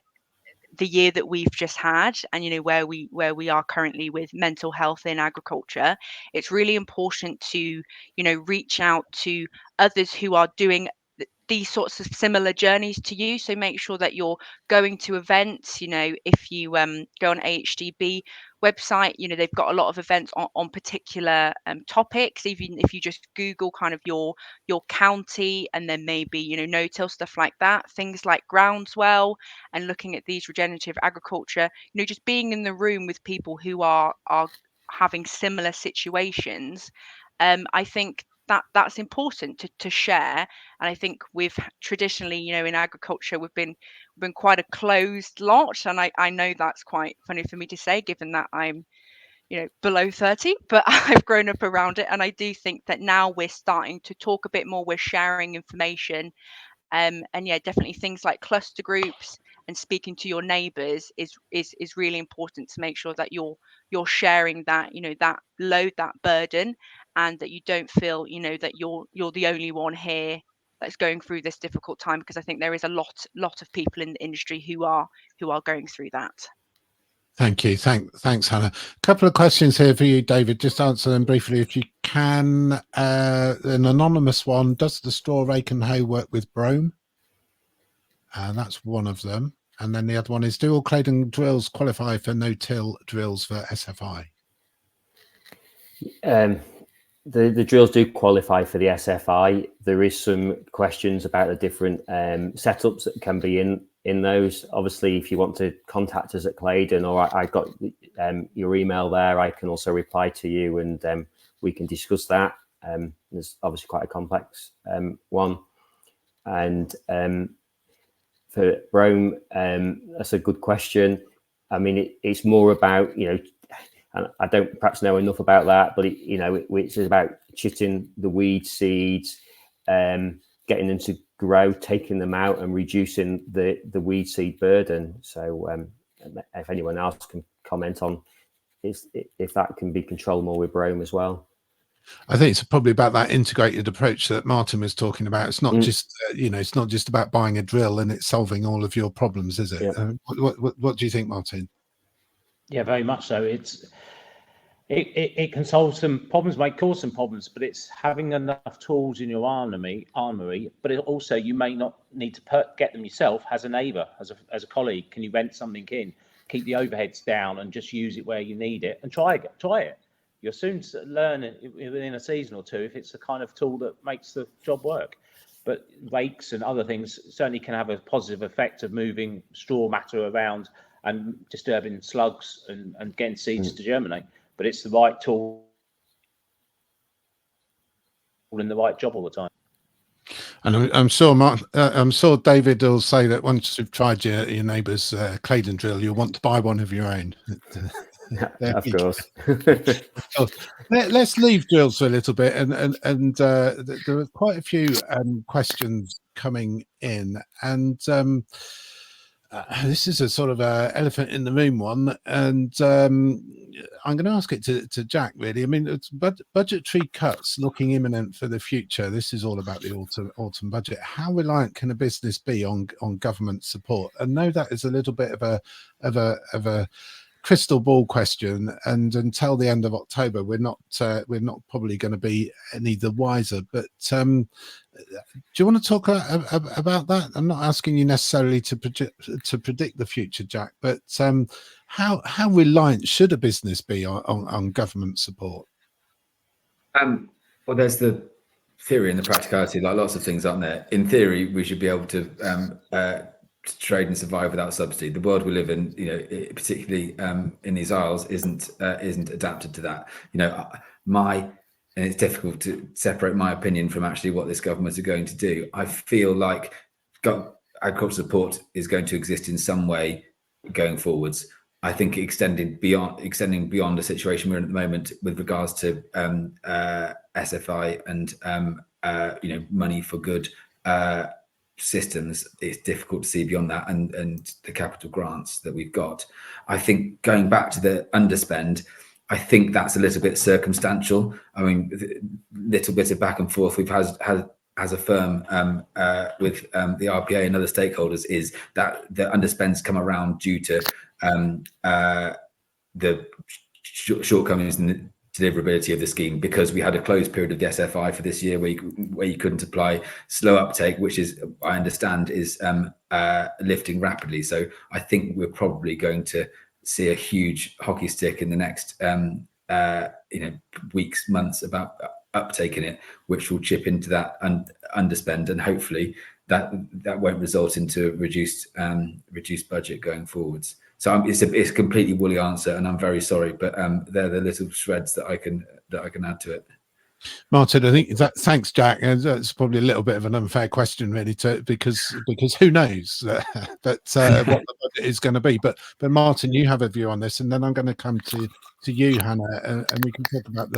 the year that we've just had, and, you know, where we are currently with mental health in agriculture. It's really important to, you know, reach out to others who are doing these sorts of similar journeys to you. So make sure that you're going to events. You know, if you go on AHDB website, you know, they've got a lot of events on particular topics. Even if you just Google kind of your county, and then maybe, you know, no-till, stuff like that, things like groundswell, and looking at these regenerative agriculture, you know, just being in the room with people who are having similar situations. I think that's important to share. And I think we've traditionally, you know, in agriculture, we've been quite a closed lot, and I know that's quite funny for me to say, given that I'm, you know, below 30, but I've grown up around it. And I do think that now we're starting to talk a bit more, we're sharing information. And yeah, definitely things like cluster groups and speaking to your neighbors is really important, to make sure that you're sharing that, you know, that load, that burden, and that you don't feel, you know, that you're the only one here that's going through this difficult time, because I think there is a lot of people in the industry who are going through that. Thank you. Thanks, Hannah. A couple of questions here for you, David. Just answer them briefly if you can. An anonymous one: does the straw rake and hoe work with brome? And that's one of them. And then the other one is, do all Claydon drills qualify for no-till drills for SFI? The drills do qualify for the SFI. There is some questions about the different setups that can be in those. Obviously, if you want to contact us at Claydon, or I got your email there, I can also reply to you, and we can discuss that. There's obviously quite a complex one. And for Brome, that's a good question. I mean, it's more about, and I don't perhaps know enough about that, but it's about chitting the weed seeds, getting them to grow, taking them out, and reducing the weed seed burden. So if anyone else can comment on if that can be controlled more with Brome as well. I think it's probably about that integrated approach that Martin was talking about. It's not just it's not just about buying a drill and it's solving all of your problems, is it? Yeah. What do you think, Martin? Yeah, very much so. It can solve some problems, might cause some problems, but it's having enough tools in your armory. But also, you may not need to get them yourself as a neighbour, as a colleague. Can you rent something in, keep the overheads down, and just use it where you need it, and try it. You'll soon learn it within a season or two if it's the kind of tool that makes the job work. But rakes and other things certainly can have a positive effect of moving straw matter around and disturbing slugs and getting seeds to germinate. But it's the right tool in the right job all the time. And I'm sure David will say that once you've tried your neighbour's Claydon drill, you'll want to buy one of your own. Of course. Let's leave drills for a little bit, and there are quite a few questions coming in, and this is a sort of elephant in the room one, and I'm going to ask it to Jack, really. I mean, it's budgetary cuts looking imminent for the future. This is all about the autumn budget. How reliant can a business be on government support? And no, that is a little bit of a crystal ball question, and until the end of October we're not probably going to be any the wiser. But do you want to talk about that? I'm not asking you necessarily to predict the future, Jack, but how reliant should a business be on government support? Well, there's the theory and the practicality, like lots of things, aren't there? In theory, we should be able to trade and survive without subsidy. The world we live in, particularly in these isles, isn't adapted to that. And it's difficult to separate my opinion from actually what this government are going to do. I feel like agricultural support is going to exist in some way going forwards. I think extending beyond the situation we're in at the moment with regards to SFI and money for good systems, it's difficult to see beyond that, and the capital grants that we've got. I think going back to the underspend, I think that's a little bit circumstantial. I mean, little bit of back and forth we've had as a firm with the RPA and other stakeholders is that the underspends come around due to the shortcomings in the deliverability of the scheme, because we had a closed period of the SFI for this year where you couldn't apply, slow uptake, which is, I understand, is lifting rapidly. So I think we're probably going to see a huge hockey stick in the next weeks, months about uptake in it, which will chip into that underspend, and hopefully that won't result into reduced budget going forwards. So it's a completely woolly answer, and I'm very sorry, but they're the little shreds that I can add to it. Martin, I think thanks, Jack. That's probably a little bit of an unfair question, really, because who knows what the budget is going to be. But Martin, you have a view on this, and then I'm going to come to you, Hannah, and we can talk about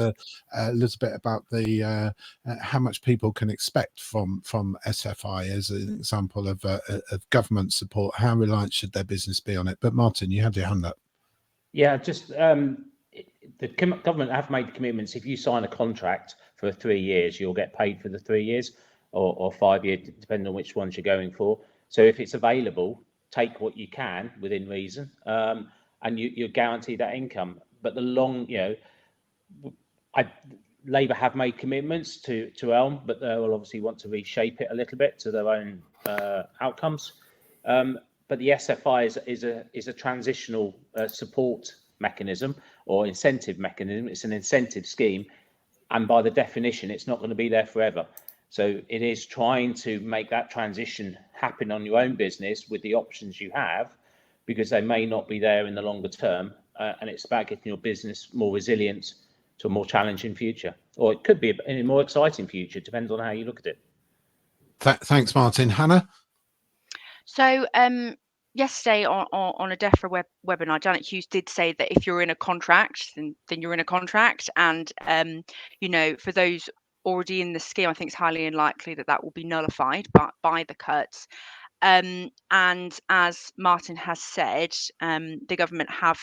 a little bit about the how much people can expect from SFI as an example of government support. How reliant should their business be on it? But Martin, you had your hand up. Yeah, just. The government have made commitments. If you sign a contract for 3 years, you'll get paid for the 3 years or 5 years, depending on which ones you're going for. So if it's available, take what you can within reason, and you're guaranteed that income. But Labour have made commitments to Elm, but they will obviously want to reshape it a little bit to their own outcomes. but the SFI is a transitional support mechanism or incentive mechanism. It's an incentive scheme, and by the definition, it's not going to be there forever. So it is trying to make that transition happen on your own business with the options you have, because they may not be there in the longer term. And it's about getting your business more resilient to a more challenging future, or it could be a more exciting future. Depends on how you look at it. Thanks, Martin. Hannah? So yesterday on a DEFRA webinar, Janet Hughes did say that if you're in a contract, then you're in a contract. And, you know, for those already in the scheme, I think it's highly unlikely that will be nullified by the cuts. And as Martin has said, the government have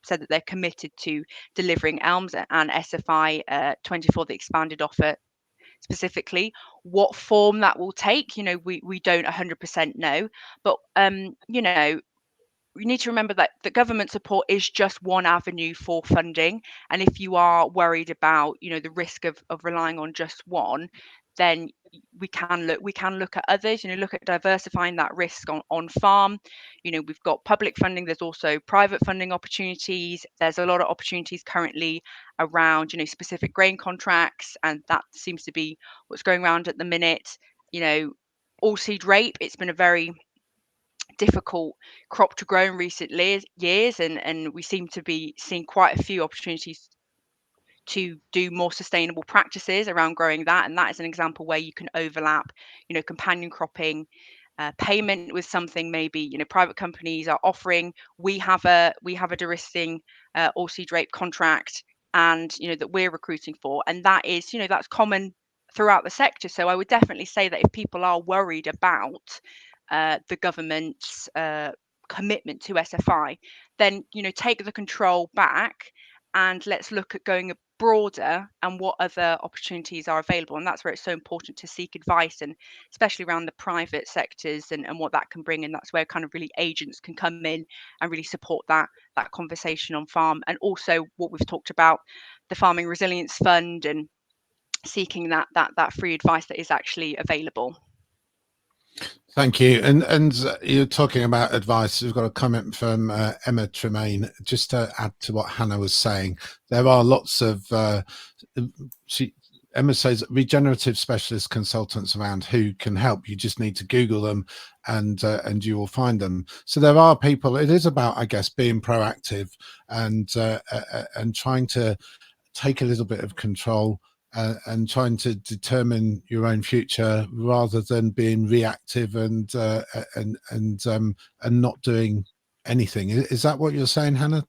said that they're committed to delivering ELMS and SFI 24, the expanded offer specifically. What form that will take, you know, we don't 100% know, but you know, we need to remember that the government support is just one avenue for funding, and if you are worried about, you know, the risk of relying on just one, then we can look at others, you know, look at diversifying that risk on farm. You know, we've got public funding, there's also private funding opportunities. There's a lot of opportunities currently around, you know, specific grain contracts, and that seems to be what's going around at the minute. You know, oilseed rape, it's been a very difficult crop to grow in recent years, and we seem to be seeing quite a few opportunities to do more sustainable practices around growing that, and that is an example where you can overlap, you know, companion cropping payment with something maybe, you know, private companies are offering. We have a de-risking oilseed rape contract, and you know, that we're recruiting for, and that is, you know, that's common throughout the sector. So I would definitely say that if people are worried about the government's commitment to SFI, then, you know, take the control back and let's look at going broader and what other opportunities are available. And that's where it's so important to seek advice, and especially around the private sectors and what that can bring. And that's where kind of really agents can come in and really support that conversation on farm. And also what we've talked about, the Farming Resilience Fund, and seeking that free advice that is actually available. Thank you. And you're talking about advice. We've got a comment from Emma Tremaine, just to add to what Hannah was saying. There are lots of, Emma says, regenerative specialist consultants around who can help. You just need to Google them and you will find them. So there are people. It is about, I guess, being proactive and trying to take a little bit of control and trying to determine your own future rather than being reactive and not doing anything. Is that what you're saying, Hannah?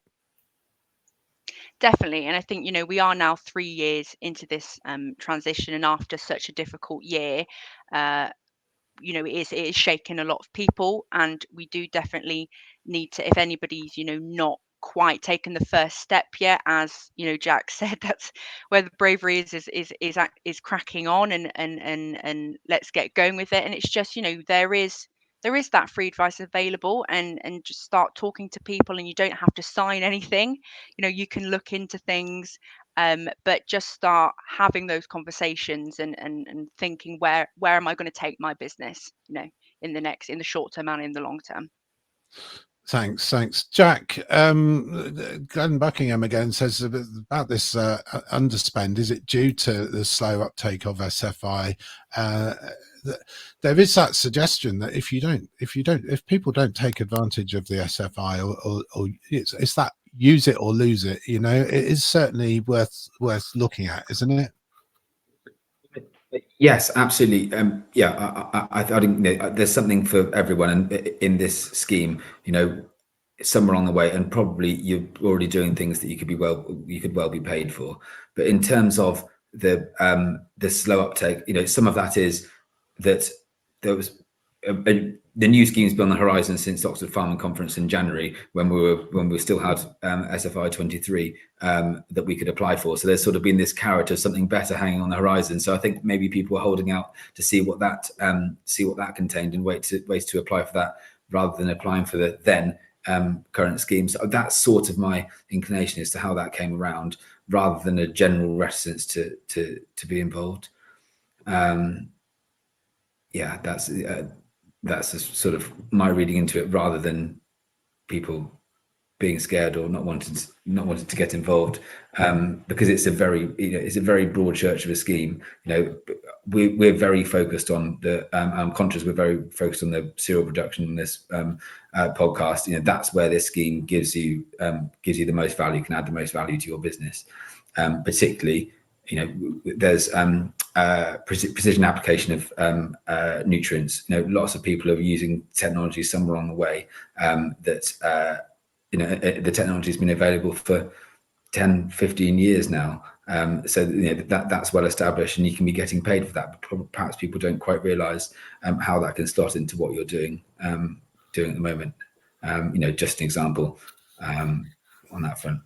Definitely. And I think, you know, we are now 3 years into this transition, and after such a difficult year, you know, it is shaking a lot of people, and we do definitely need to, if anybody's, you know, not quite taken the first step yet, as you know, Jack said, that's where the bravery is cracking on, and let's get going with it. And it's just, you know, there is that free advice available, and just start talking to people, and you don't have to sign anything. You know, you can look into things, but just start having those conversations and thinking, where am I going to take my business, you know, in the short term and in the long term. Thanks. Jack, Glenn Buckingham again says about this underspend. Is it due to the slow uptake of SFI? There is that suggestion that if people don't take advantage of the SFI, or it's that use it or lose it, you know, it is certainly worth looking at, isn't it? Yes, absolutely. I think, you know, there's something for everyone in this scheme, you know, somewhere along the way, and probably you're already doing things that you could well be paid for. But in terms of the slow uptake, you know, some of that is that there was the new scheme's been on the horizon since Oxford Farming Conference in January, when we still had SFI 23 that we could apply for. So there's sort of been this carrot of something better hanging on the horizon. So I think maybe people are holding out to see what that contained, and ways to apply for that rather than applying for the then current scheme. So that's sort of my inclination as to how that came around, rather than a general reticence to be involved. Yeah, that's that's sort of my reading into it, rather than people being scared or not wanting to get involved, because it's a very broad church of a scheme. We're very focused on the I'm conscious we're very focused on the serial production in this podcast. That's where this scheme gives you the most value, can add the most value to your business. Particularly, there's precision application of nutrients. Lots of people are using technology somewhere along the way that the technology has been available for 10, 15 years now. So that's well established, and you can be getting paid for that. But perhaps people don't quite realise how that can slot into what you're doing at the moment. Just an example on that front.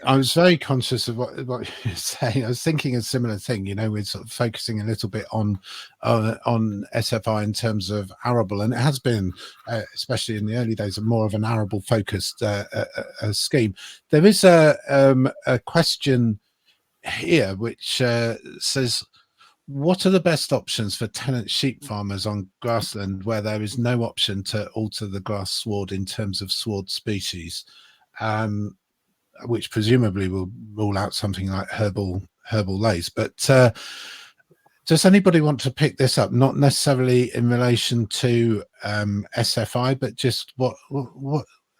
I was very conscious of what you're saying. I was thinking a similar thing. We're sort of focusing a little bit on SFI in terms of arable, and it has been, especially in the early days, more of an arable focused scheme. There is a question here which says, what are the best options for tenant sheep farmers on grassland where there is no option to alter the grass sward in terms of sward species? Which presumably will rule out something like herbal lays. But does anybody want to pick this up? Not necessarily in relation to SFI, but just what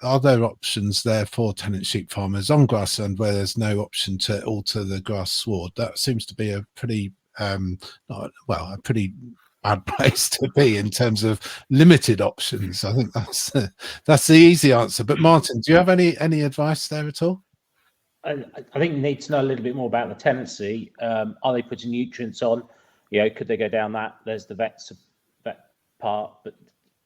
are there options there for tenant sheep farmers on grassland where there's no option to alter the grass sward? That seems to be a pretty a pretty bad place to be in terms of limited options. I think that's the easy answer. But Martin, do you have any advice there at all? I think you need to know a little bit more about the tenancy. Are they putting nutrients on? Could they go down that? There's the vet part, but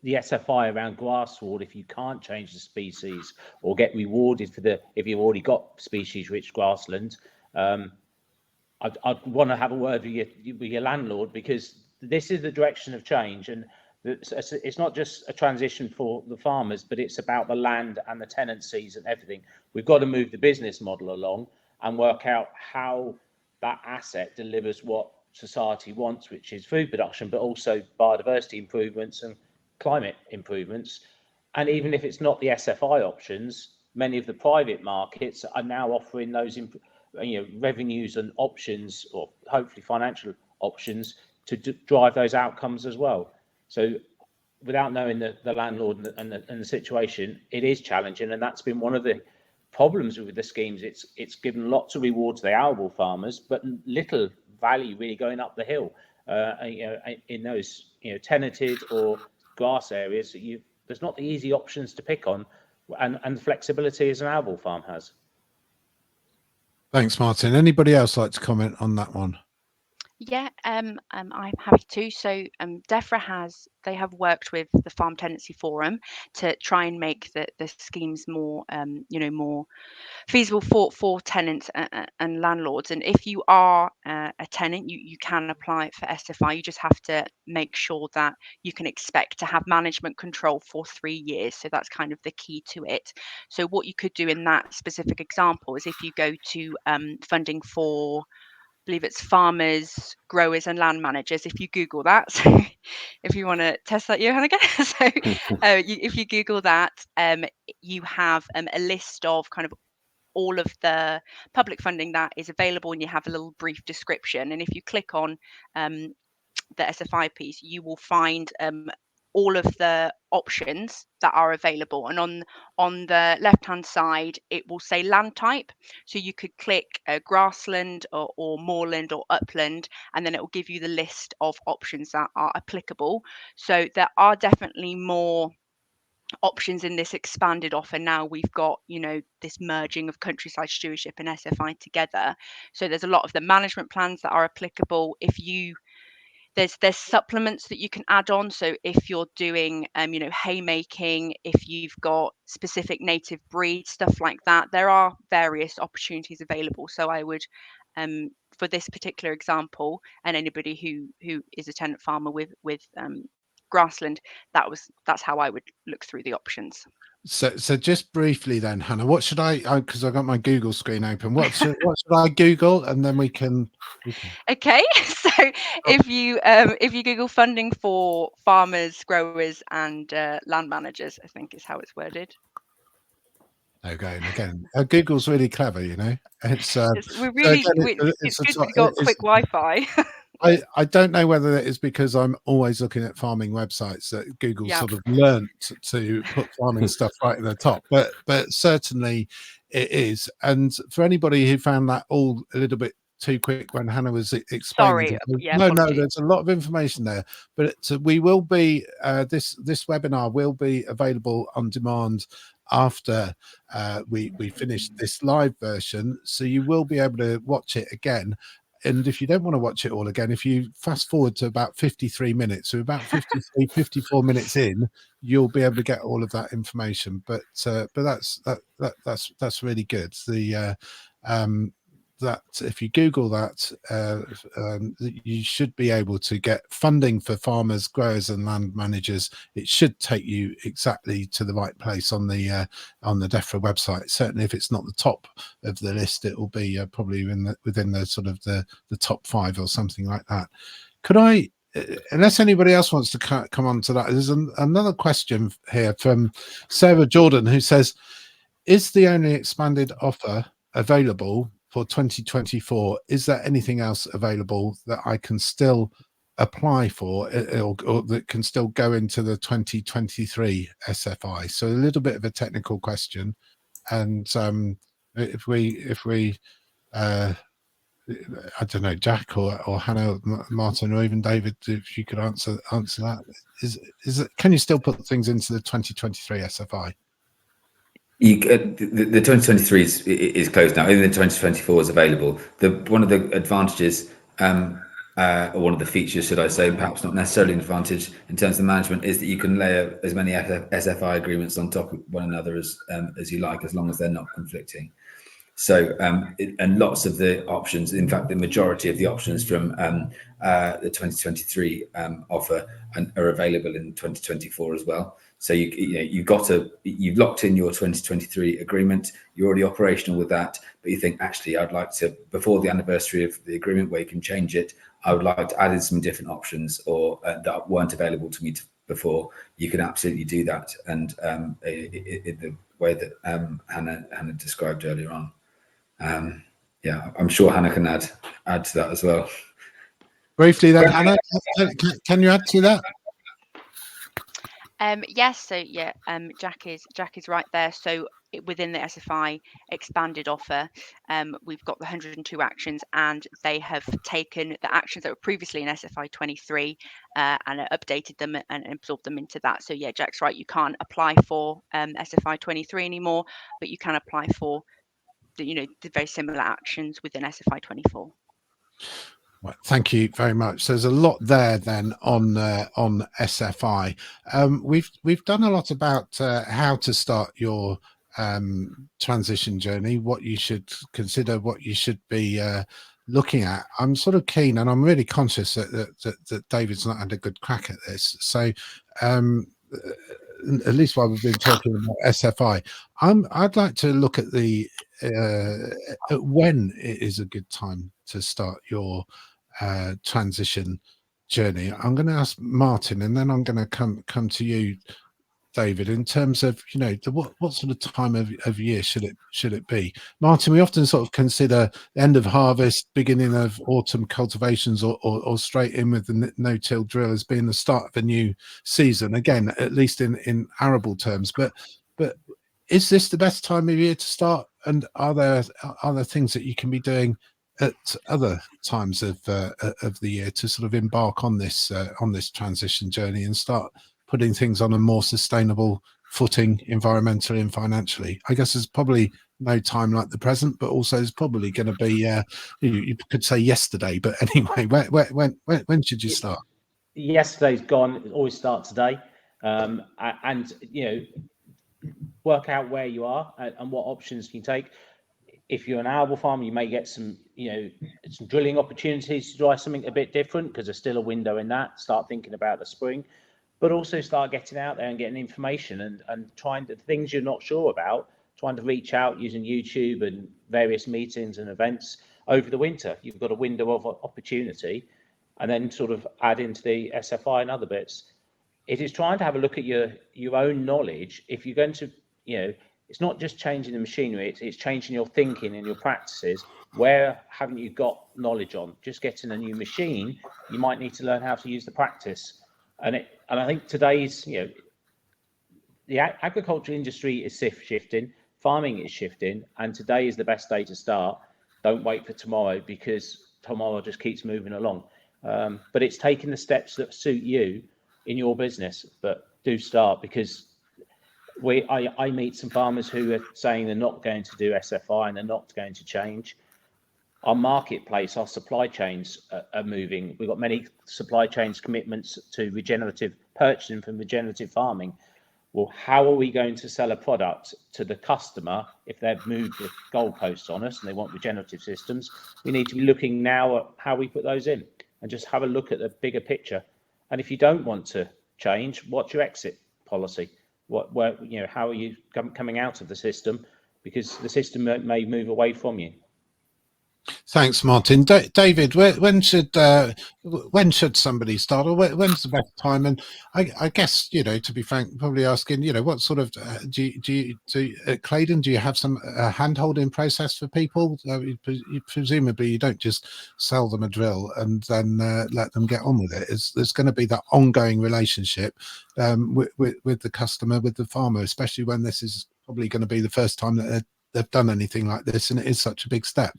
the SFI around grass sward, if you can't change the species or get rewarded if you've already got species-rich grassland, I'd want to have a word with your landlord, because this is the direction of change, and it's not just a transition for the farmers, but it's about the land and the tenancies and everything. We've got to move the business model along and work out how that asset delivers what society wants, which is food production, but also biodiversity improvements and climate improvements. And even if it's not the SFI options, many of the private markets are now offering those revenues and options, or hopefully financial options, to drive those outcomes as well. So without knowing the landlord and the situation, it is challenging, and that's been one of the problems with the schemes. It's given lots of reward to the arable farmers, but little value really going up the hill. In those tenanted or grass areas, there's not the easy options to pick on, and flexibility as an arable farm has. Thanks, Martin. Anybody else like to comment on that one? Yeah, I'm happy to. So DEFRA have worked with the Farm Tenancy Forum to try and make the schemes more more feasible for tenants and landlords. And if you are a tenant, you can apply for SFI. You just have to make sure that you can expect to have management control for 3 years. So that's kind of the key to it. So what you could do in that specific example is, if you go to funding for, I believe it's farmers, growers and land managers. If you Google that, so if you want to test that, Johan, again, so if you Google that, you have a list of kind of all of the public funding that is available, and you have a little brief description. And if you click on the SFI piece, you will find all of the options that are available, and on the left hand side it will say land type, so you could click grassland or moorland or upland, and then it will give you the list of options that are applicable. So there are definitely more options in this expanded offer. Now we've got this merging of countryside stewardship and SFI together, so there's a lot of the management plans that are applicable. There's supplements that you can add on. So if you're doing haymaking, if you've got specific native breed stuff like that, there are various opportunities available. So I would for this particular example, and anybody who is a tenant farmer with grassland. That's how I would look through the options. So just briefly then, Hannah, what should because I got my Google screen open. What should I Google, and then we can. Okay, so if you Google funding for farmers, growers, and land managers, I think is how it's worded. Okay, and again, Google's really clever, you know. It's it's good we've got quick Wi-Fi. I don't know whether it is because I'm always looking at farming websites that Google sort of learnt to put farming stuff right at the top, but certainly it is. And for anybody who found that all a little bit too quick when Hannah was explaining, no, there's a lot of information there. But we will be this webinar will be available on demand after we finish this live version, so you will be able to watch it again. And if you don't want to watch it all again, if you fast forward to about 53 minutes, so about 54 minutes in, you'll be able to get all of that information. But that's really good. That if you Google that, you should be able to get funding for farmers, growers, and land managers. It should take you exactly to the right place on the DEFRA website. Certainly, if it's not the top of the list, it will be probably within the sort of the top 5 or something like that. Could I, unless anybody else wants to come on to that, there's another question here from Sarah Jordan, who says, "Is the only expanded offer available for 2024? Is there anything else available that I can still apply for, or that can still go into the 2023 SFI?" So a little bit of a technical question, and if we I don't know, Jack or Hannah, Martin, or even David, if you could answer that, can you still put things into the 2023 SFI? The 2023 is closed now. Only the 2024 is available. One of the advantages, or one of the features, should I say, perhaps not necessarily an advantage in terms of management, is that you can layer as many SFI agreements on top of one another as you like, as long as they're not conflicting. So, and lots of the options, in fact, the majority of the options from the 2023 offer are available in 2024 as well. So you've locked in your 2023 agreement. You're already operational with that, but you think, actually, I'd like to, before the anniversary of the agreement where you can change it, I would like to add in some different options or that weren't available to me before. You can absolutely do that, and in the way that Hannah described earlier on. Yeah, I'm sure Hannah can add to that as well. Briefly then, Hannah, can you add to that? Yes, so yeah, Jack is right there. So within the SFI expanded offer, we've got the 102 actions, and they have taken the actions that were previously in SFI 23 and updated them and absorbed them into that. So yeah, Jack's right. You can't apply for SFI 23 anymore, but you can apply for the very similar actions within SFI 24. Well, thank you very much. There's a lot there then on SFI. We've done a lot about how to start your transition journey, what you should consider, what you should be looking at. I'm sort of keen, and I'm really conscious that David's not had a good crack at this. So at least while we've been talking about SFI, I'd like to look at at when it is a good time to start your transition journey. I'm going to ask Martin, and then I'm going to come to you, David, in terms of what sort of time of year should it be? Martin, we often sort of consider end of harvest, beginning of autumn cultivations, or straight in with the no-till drill as being the start of a new season. Again, at least in arable terms, but is this the best time of year to start? And are there things that you can be doing at other times of the year to sort of embark on this transition journey and start putting things on a more sustainable footing environmentally and financially? I guess there's probably no time like the present, but also there's probably going to be you could say yesterday, but anyway, when should you start? Yesterday's gone. Always start today, and work out where you are and what options you can take. If you're an arable farmer, you may get some drilling opportunities to try something a bit different, because there's still a window in that. Start thinking about the spring. but also start getting out there and getting information and trying the things you're not sure about, trying to reach out using YouTube and various meetings and events over the winter. You've got a window of opportunity, and then sort of add into the SFI and other bits. It is trying to have a look at your own knowledge. If you're going to, it's not just changing the machinery, it's changing your thinking and your practices. Where haven't you got knowledge on? Just getting a new machine, you might need to learn how to use the practice. And I think today's, the agriculture industry is shifting, farming is shifting, and today is the best day to start. Don't wait for tomorrow, because tomorrow just keeps moving along. But it's taking the steps that suit you in your business, but do start, because I meet some farmers who are saying they're not going to do SFI and they're not going to change. Our marketplace, our supply chains are moving. We've got many supply chains commitments to regenerative purchasing from regenerative farming. Well, how are we going to sell a product to the customer if they've moved the goalposts on us and they want regenerative systems? We need to be looking now at how we put those in and just have a look at the bigger picture. And if you don't want to change, what's your exit policy? How are you coming out of the system? Because the system may move away from you. Thanks, Martin. David, when should somebody start, or when's the best time? And I guess, to be frank, probably asking, what sort of do you at Claydon, do you have some hand-holding process for people? Presumably, you don't just sell them a drill and then let them get on with it. There's going to be that ongoing relationship with the customer, with the farmer, especially when this is probably going to be the first time that they've done anything like this, and it is such a big step.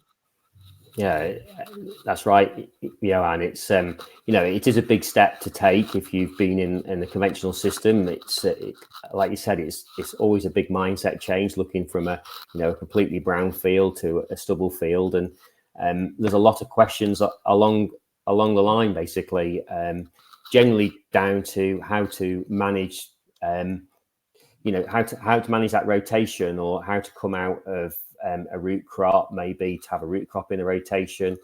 Yeah, that's right, Johan. It's it is a big step to take if you've been in the conventional system. It's like you said, it's always a big mindset change, looking from a completely brown field to a stubble field, and there's a lot of questions along the line, basically, generally down to how to manage how to manage that rotation, or how to come out of a root crop, maybe to have a root crop in the rotation,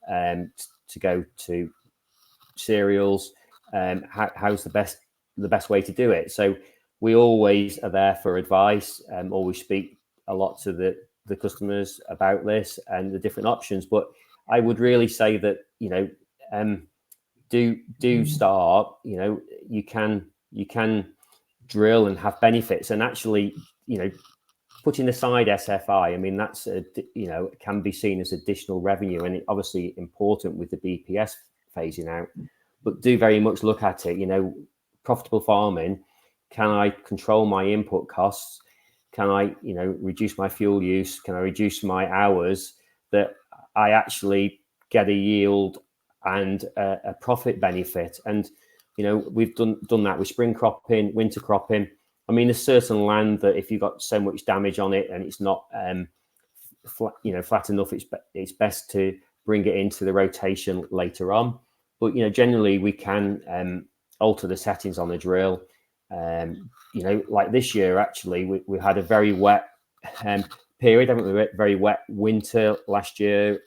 to go to cereals. How's the best way to do it? So we always are there for advice, always speak a lot to the customers about this and the different options. But I would really say that do start. You can drill and have benefits, and actually putting aside SFI, I mean, that's can be seen as additional revenue, and obviously important with the BPS phasing out. But do very much look at it. Profitable farming. Can I control my input costs? Can I reduce my fuel use? Can I reduce my hours? That I actually get a yield and a profit benefit. And we've done that with spring cropping, winter cropping. I mean, there's certain land that if you've got so much damage on it and it's not flat enough, it's best to bring it into the rotation later on. But generally we can alter the settings on the drill. Like this year, actually, we had a very wet period, haven't we? Very wet winter last year,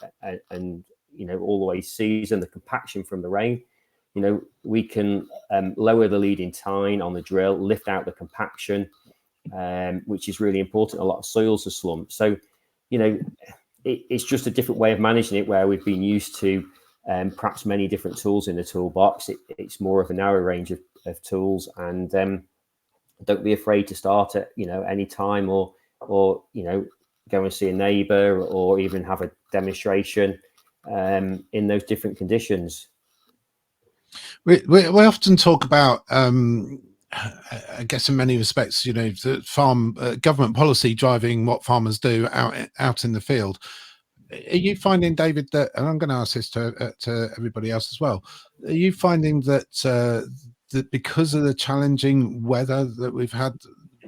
and all the way season, the compaction from the rain. We can lower the leading time on the drill, lift out the compaction, which is really important. A lot of soils are slumped. So, it's just a different way of managing it, where we've been used to perhaps many different tools in the toolbox. It's more of a narrow range of tools, and don't be afraid to start at, any time, or go and see a neighbour, or even have a demonstration in those different conditions. We often talk about, I guess in many respects, the farm government policy driving what farmers do out in the field. Are you finding, David, that, and I'm going to ask this to everybody else as well, are you finding that that because of the challenging weather that we've had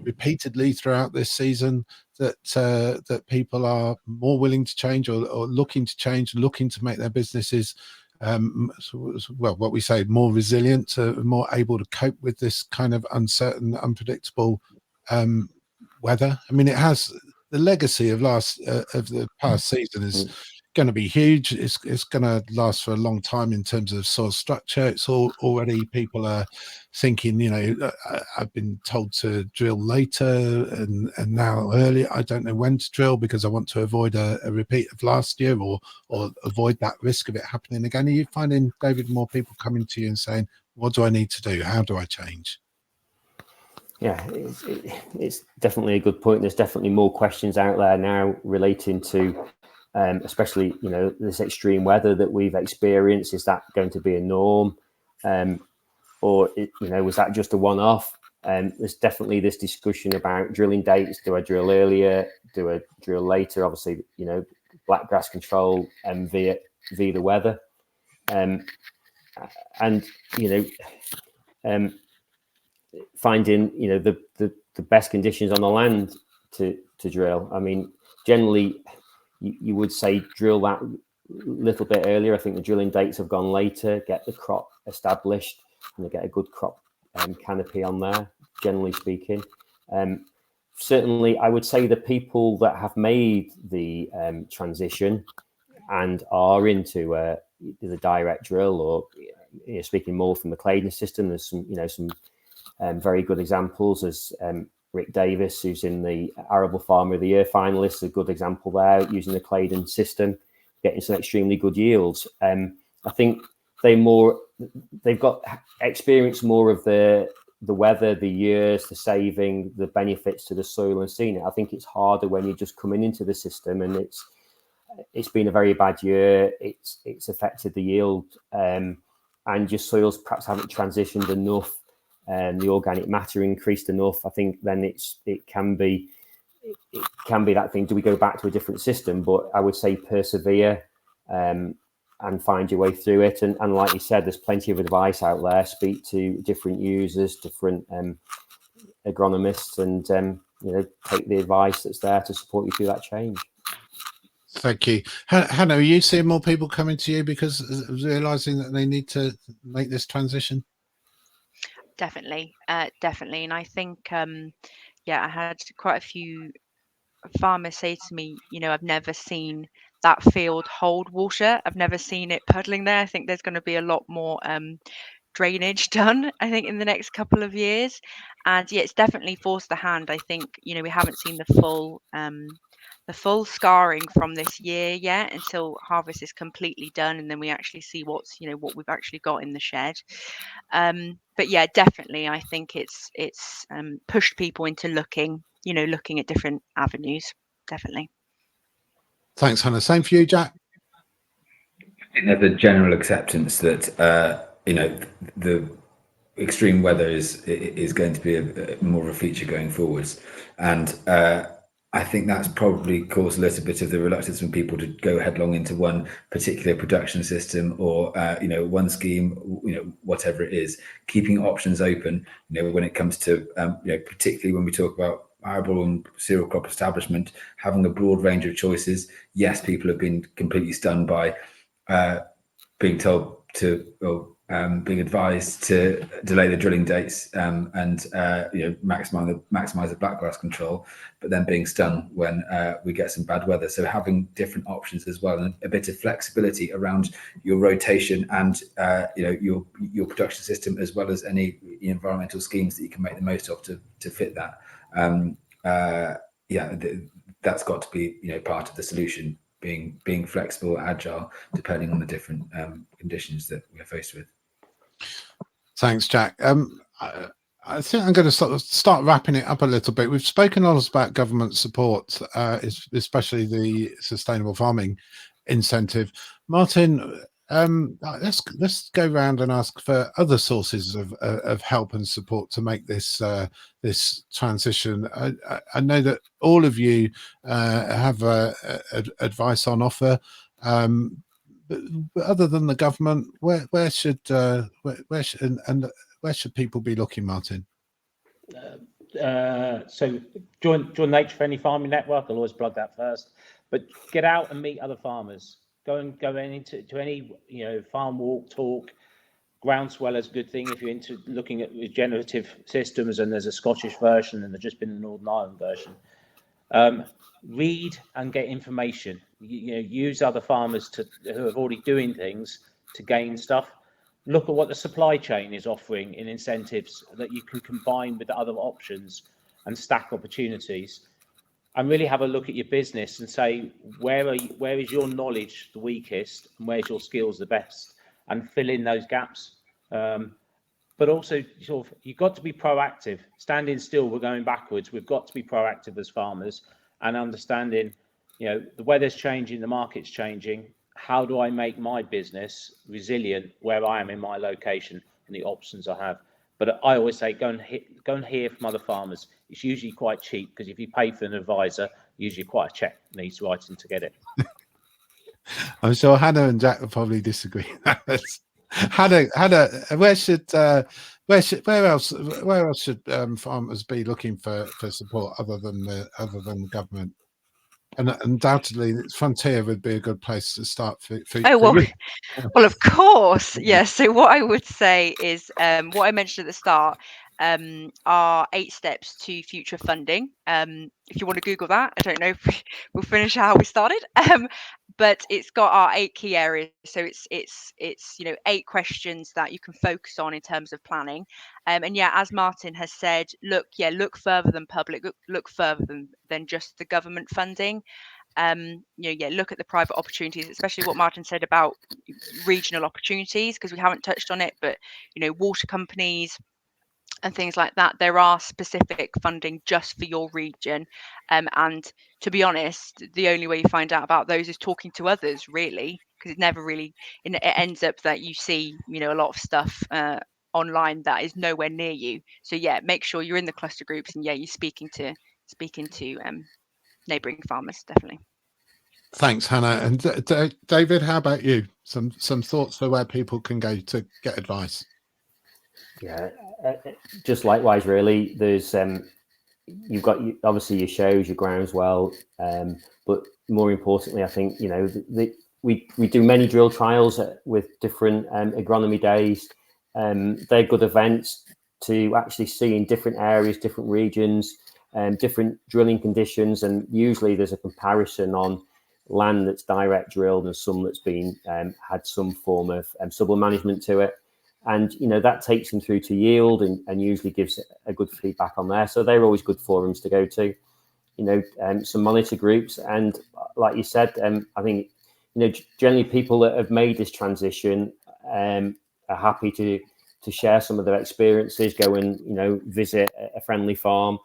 repeatedly throughout this season, that people are more willing to change, or looking to change, looking to make their businesses what we say, more resilient, more able to cope with this kind of uncertain, unpredictable weather? I mean, it has the legacy of the past season is going to be huge. It's going to last for a long time in terms of soil structure. It's already people are thinking, I've been told to drill later and now earlier. I don't know when to drill because I want to avoid a repeat of last year or avoid that risk of it happening again. Are you finding, David, more people coming to you and saying, what do I need to do? How do I change? Yeah, it's definitely a good point. There's definitely more questions out there now relating to, especially, this extreme weather that we've experienced. Is that going to be a norm? Or, was that just a one-off? There's definitely this discussion about drilling dates. Do I drill earlier? Do I drill later? Obviously, black grass control via the weather. Finding the best conditions on the land to drill. I mean, generally you would say drill that little bit earlier. I think the drilling dates have gone later. Get the crop established and get a good crop canopy on there. Generally speaking, certainly I would say the people that have made the transition and are into the direct drill, or speaking more from the Claydon system, there's some very good examples, as Rick Davis, who's in the Arable Farmer of the Year finalists, a good example there, using the Claydon system, getting some extremely good yields. I think they've got experience more of the weather, the years, the saving, the benefits to the soil, and seeing it. I think it's harder when you're just coming into the system and it's been a very bad year. It's affected the yield, and your soils perhaps haven't transitioned enough. The organic matter increased enough. I think then it can be that thing. Do we go back to a different system? But I would say persevere and find your way through it. And like you said, there's plenty of advice out there. Speak to different users, different agronomists, and take the advice that's there to support you through that change. Thank you. Hannah, are you seeing more people coming to you because of realizing that they need to make this transition? Definitely. And I think, I had quite a few farmers say to me, I've never seen that field hold water. I've never seen it puddling there. I think there's going to be a lot more drainage done, I think, in the next couple of years. And it's definitely forced the hand. I think, we haven't seen the full scarring from this year yet until harvest is completely done, and then we actually see what we've actually got in the shed. But yeah, definitely, I think it's pushed people into looking at different avenues. Definitely. Thanks, Hannah. Same for you, Jack. I think there's a general acceptance that the extreme weather is going to be more of a feature going forwards, and I think that's probably caused a little bit of the reluctance from people to go headlong into one particular production system or one scheme, whatever it is. Keeping options open, when it comes to particularly when we talk about arable and cereal crop establishment, having a broad range of choices. Yes, people have been completely stunned by being told to, being advised to delay the drilling dates and maximize the blackgrass control, but then being stung when we get some bad weather. So having different options as well, and a bit of flexibility around your rotation and your production system, as well as any environmental schemes that you can make the most of to fit that. That's got to be part of the solution. Being flexible, agile, depending on the different conditions that we're faced with. Thanks, Jack. I think I'm going to sort of start wrapping it up a little bit. We've spoken a lot about government support, especially the sustainable farming incentive. Martin, let's go around and ask for other sources of help and support to make this transition. I know that all of you have advice on offer, but other than the government, where should people be looking, Martin? So join Nature Friendly Farming Network. I'll always plug that first, but get out and meet other farmers. Go into any farm walk, talk. Groundswell is a good thing if you're into looking at regenerative systems, and there's a Scottish version and there's just been a Northern Ireland version. Read and get information. Use other farmers who are already doing things to gain stuff. Look at what the supply chain is offering in incentives that you can combine with the other options and stack opportunities. And really have a look at your business and say, where is your knowledge the weakest and where's your skills the best, and fill in those gaps. But also, sort of, you've got to be proactive. Standing still, we're going backwards. We've got to be proactive as farmers and understanding, the weather's changing, the market's changing. How do I make my business resilient where I am in my location and the options I have? But I always say, go and hear from other farmers. It's usually quite cheap, because if you pay for an advisor, usually quite a check needs writing to get it. I'm sure Hannah and Jack will probably disagree. Hannah, where else should farmers be looking for support other than the government? And undoubtedly, Frontier would be a good place to start for you. Well, of course, yes. So what I would say is, what I mentioned at the start, are 8 steps to future funding. If you want to Google that, I don't know if we'll finish how we started, but it's got our 8 key areas. So it's 8 questions that you can focus on in terms of planning. And yeah, as Martin has said, look further than public, look further than just the government funding. Look at the private opportunities, especially what Martin said about regional opportunities, because we haven't touched on it, but water companies and things like that, there are specific funding just for your region, and to be honest, the only way you find out about those is talking to others, really, because it never really it ends up that you see a lot of stuff online that is nowhere near you. So yeah, make sure you're in the cluster groups, and you're speaking to neighbouring farmers, definitely. Thanks, Hannah. And David, how about you? Some thoughts for where people can go to get advice? Yeah, just likewise, really. There's you've got obviously your shows, your groundswell, but more importantly, I think we do many drill trials with different agronomy days. They're good events to actually see in different areas, different regions, different drilling conditions, and usually there's a comparison on land that's direct drilled and some that's been had some form of subsoil management to it. And that takes them through to yield and usually gives a good feedback on there. So they're always good forums to go to. Some monitor groups, and like you said, I think generally people that have made this transition are happy to share some of their experiences. Go and visit a friendly farmer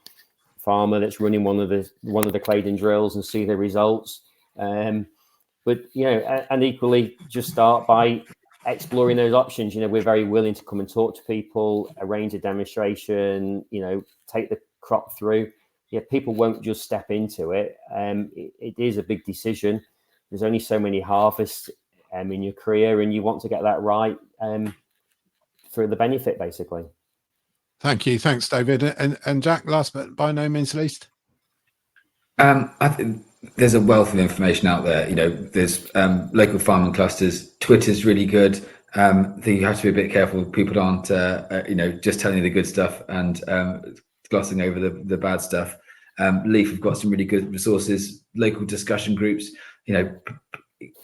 that's running one of the Claydon drills and see the results. But and equally, just start by exploring those options. We're very willing to come and talk to people, arrange a demonstration, take the crop through. People won't just step into it. It is a big decision. There's only so many harvests in your career, and you want to get that right for the benefit, basically. Thank you. Thanks, David. And Jack, last but by no means least. I think there's a wealth of information out there. There's local farming clusters. Twitter's really good. I think you have to be a bit careful. People aren't, just telling you the good stuff and glossing over the bad stuff. Leaf have got some really good resources. Local discussion groups.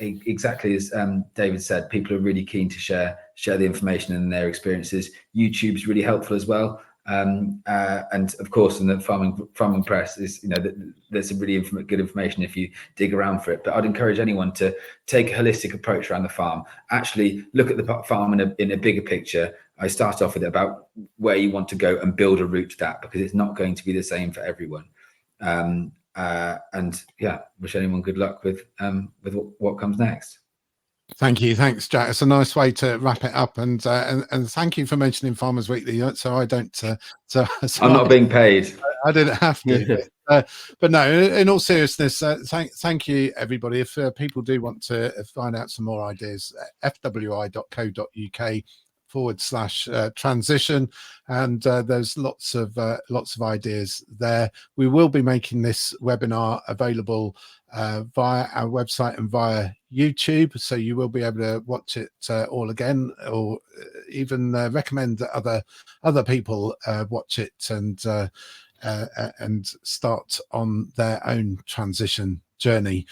Exactly as David said, people are really keen to share the information and their experiences. YouTube's really helpful as well. And of course, in the farming press is, there's some really good information if you dig around for it. But I'd encourage anyone to take a holistic approach around the farm. Actually, look at the farm in a bigger picture. I start off with it about where you want to go and build a route to that, because it's not going to be the same for everyone. And yeah, wish anyone good luck with what comes next. Thank you. Thanks, Jack. It's a nice way to wrap it up, and thank you for mentioning Farmers Weekly. So I don't. So I'm not being paid. I didn't have to. But no, in all seriousness, thank you, everybody. If people do want to find out some more ideas, fwi.co.uk/transition, and there's lots of ideas there. We will be making this webinar available via our website and via YouTube, so you will be able to watch it all again, or even recommend that other people watch it. And and start on their own transition journey.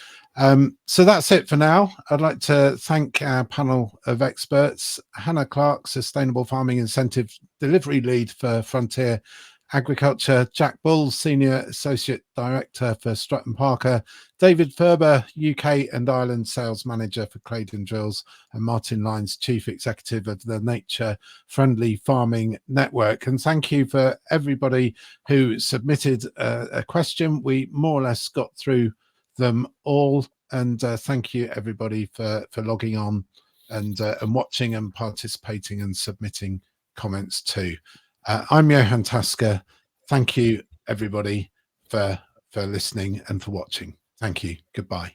So that's it for now. I'd like to thank our panel of experts: Hannah Clark, Sustainable Farming Incentive Delivery Lead for Frontier Agriculture; Jack Bull, Senior Associate Director for Stratton Parker; David Ferber, UK and Ireland Sales Manager for Claydon Drills; and Martin Lyons, Chief Executive of the Nature Friendly Farming Network. And thank you for everybody who submitted a question. We more or less got through them all, and thank you everybody for logging on and watching and participating and submitting comments too. I'm Johan Tasker. Thank you everybody for listening and for watching. Thank you. Goodbye.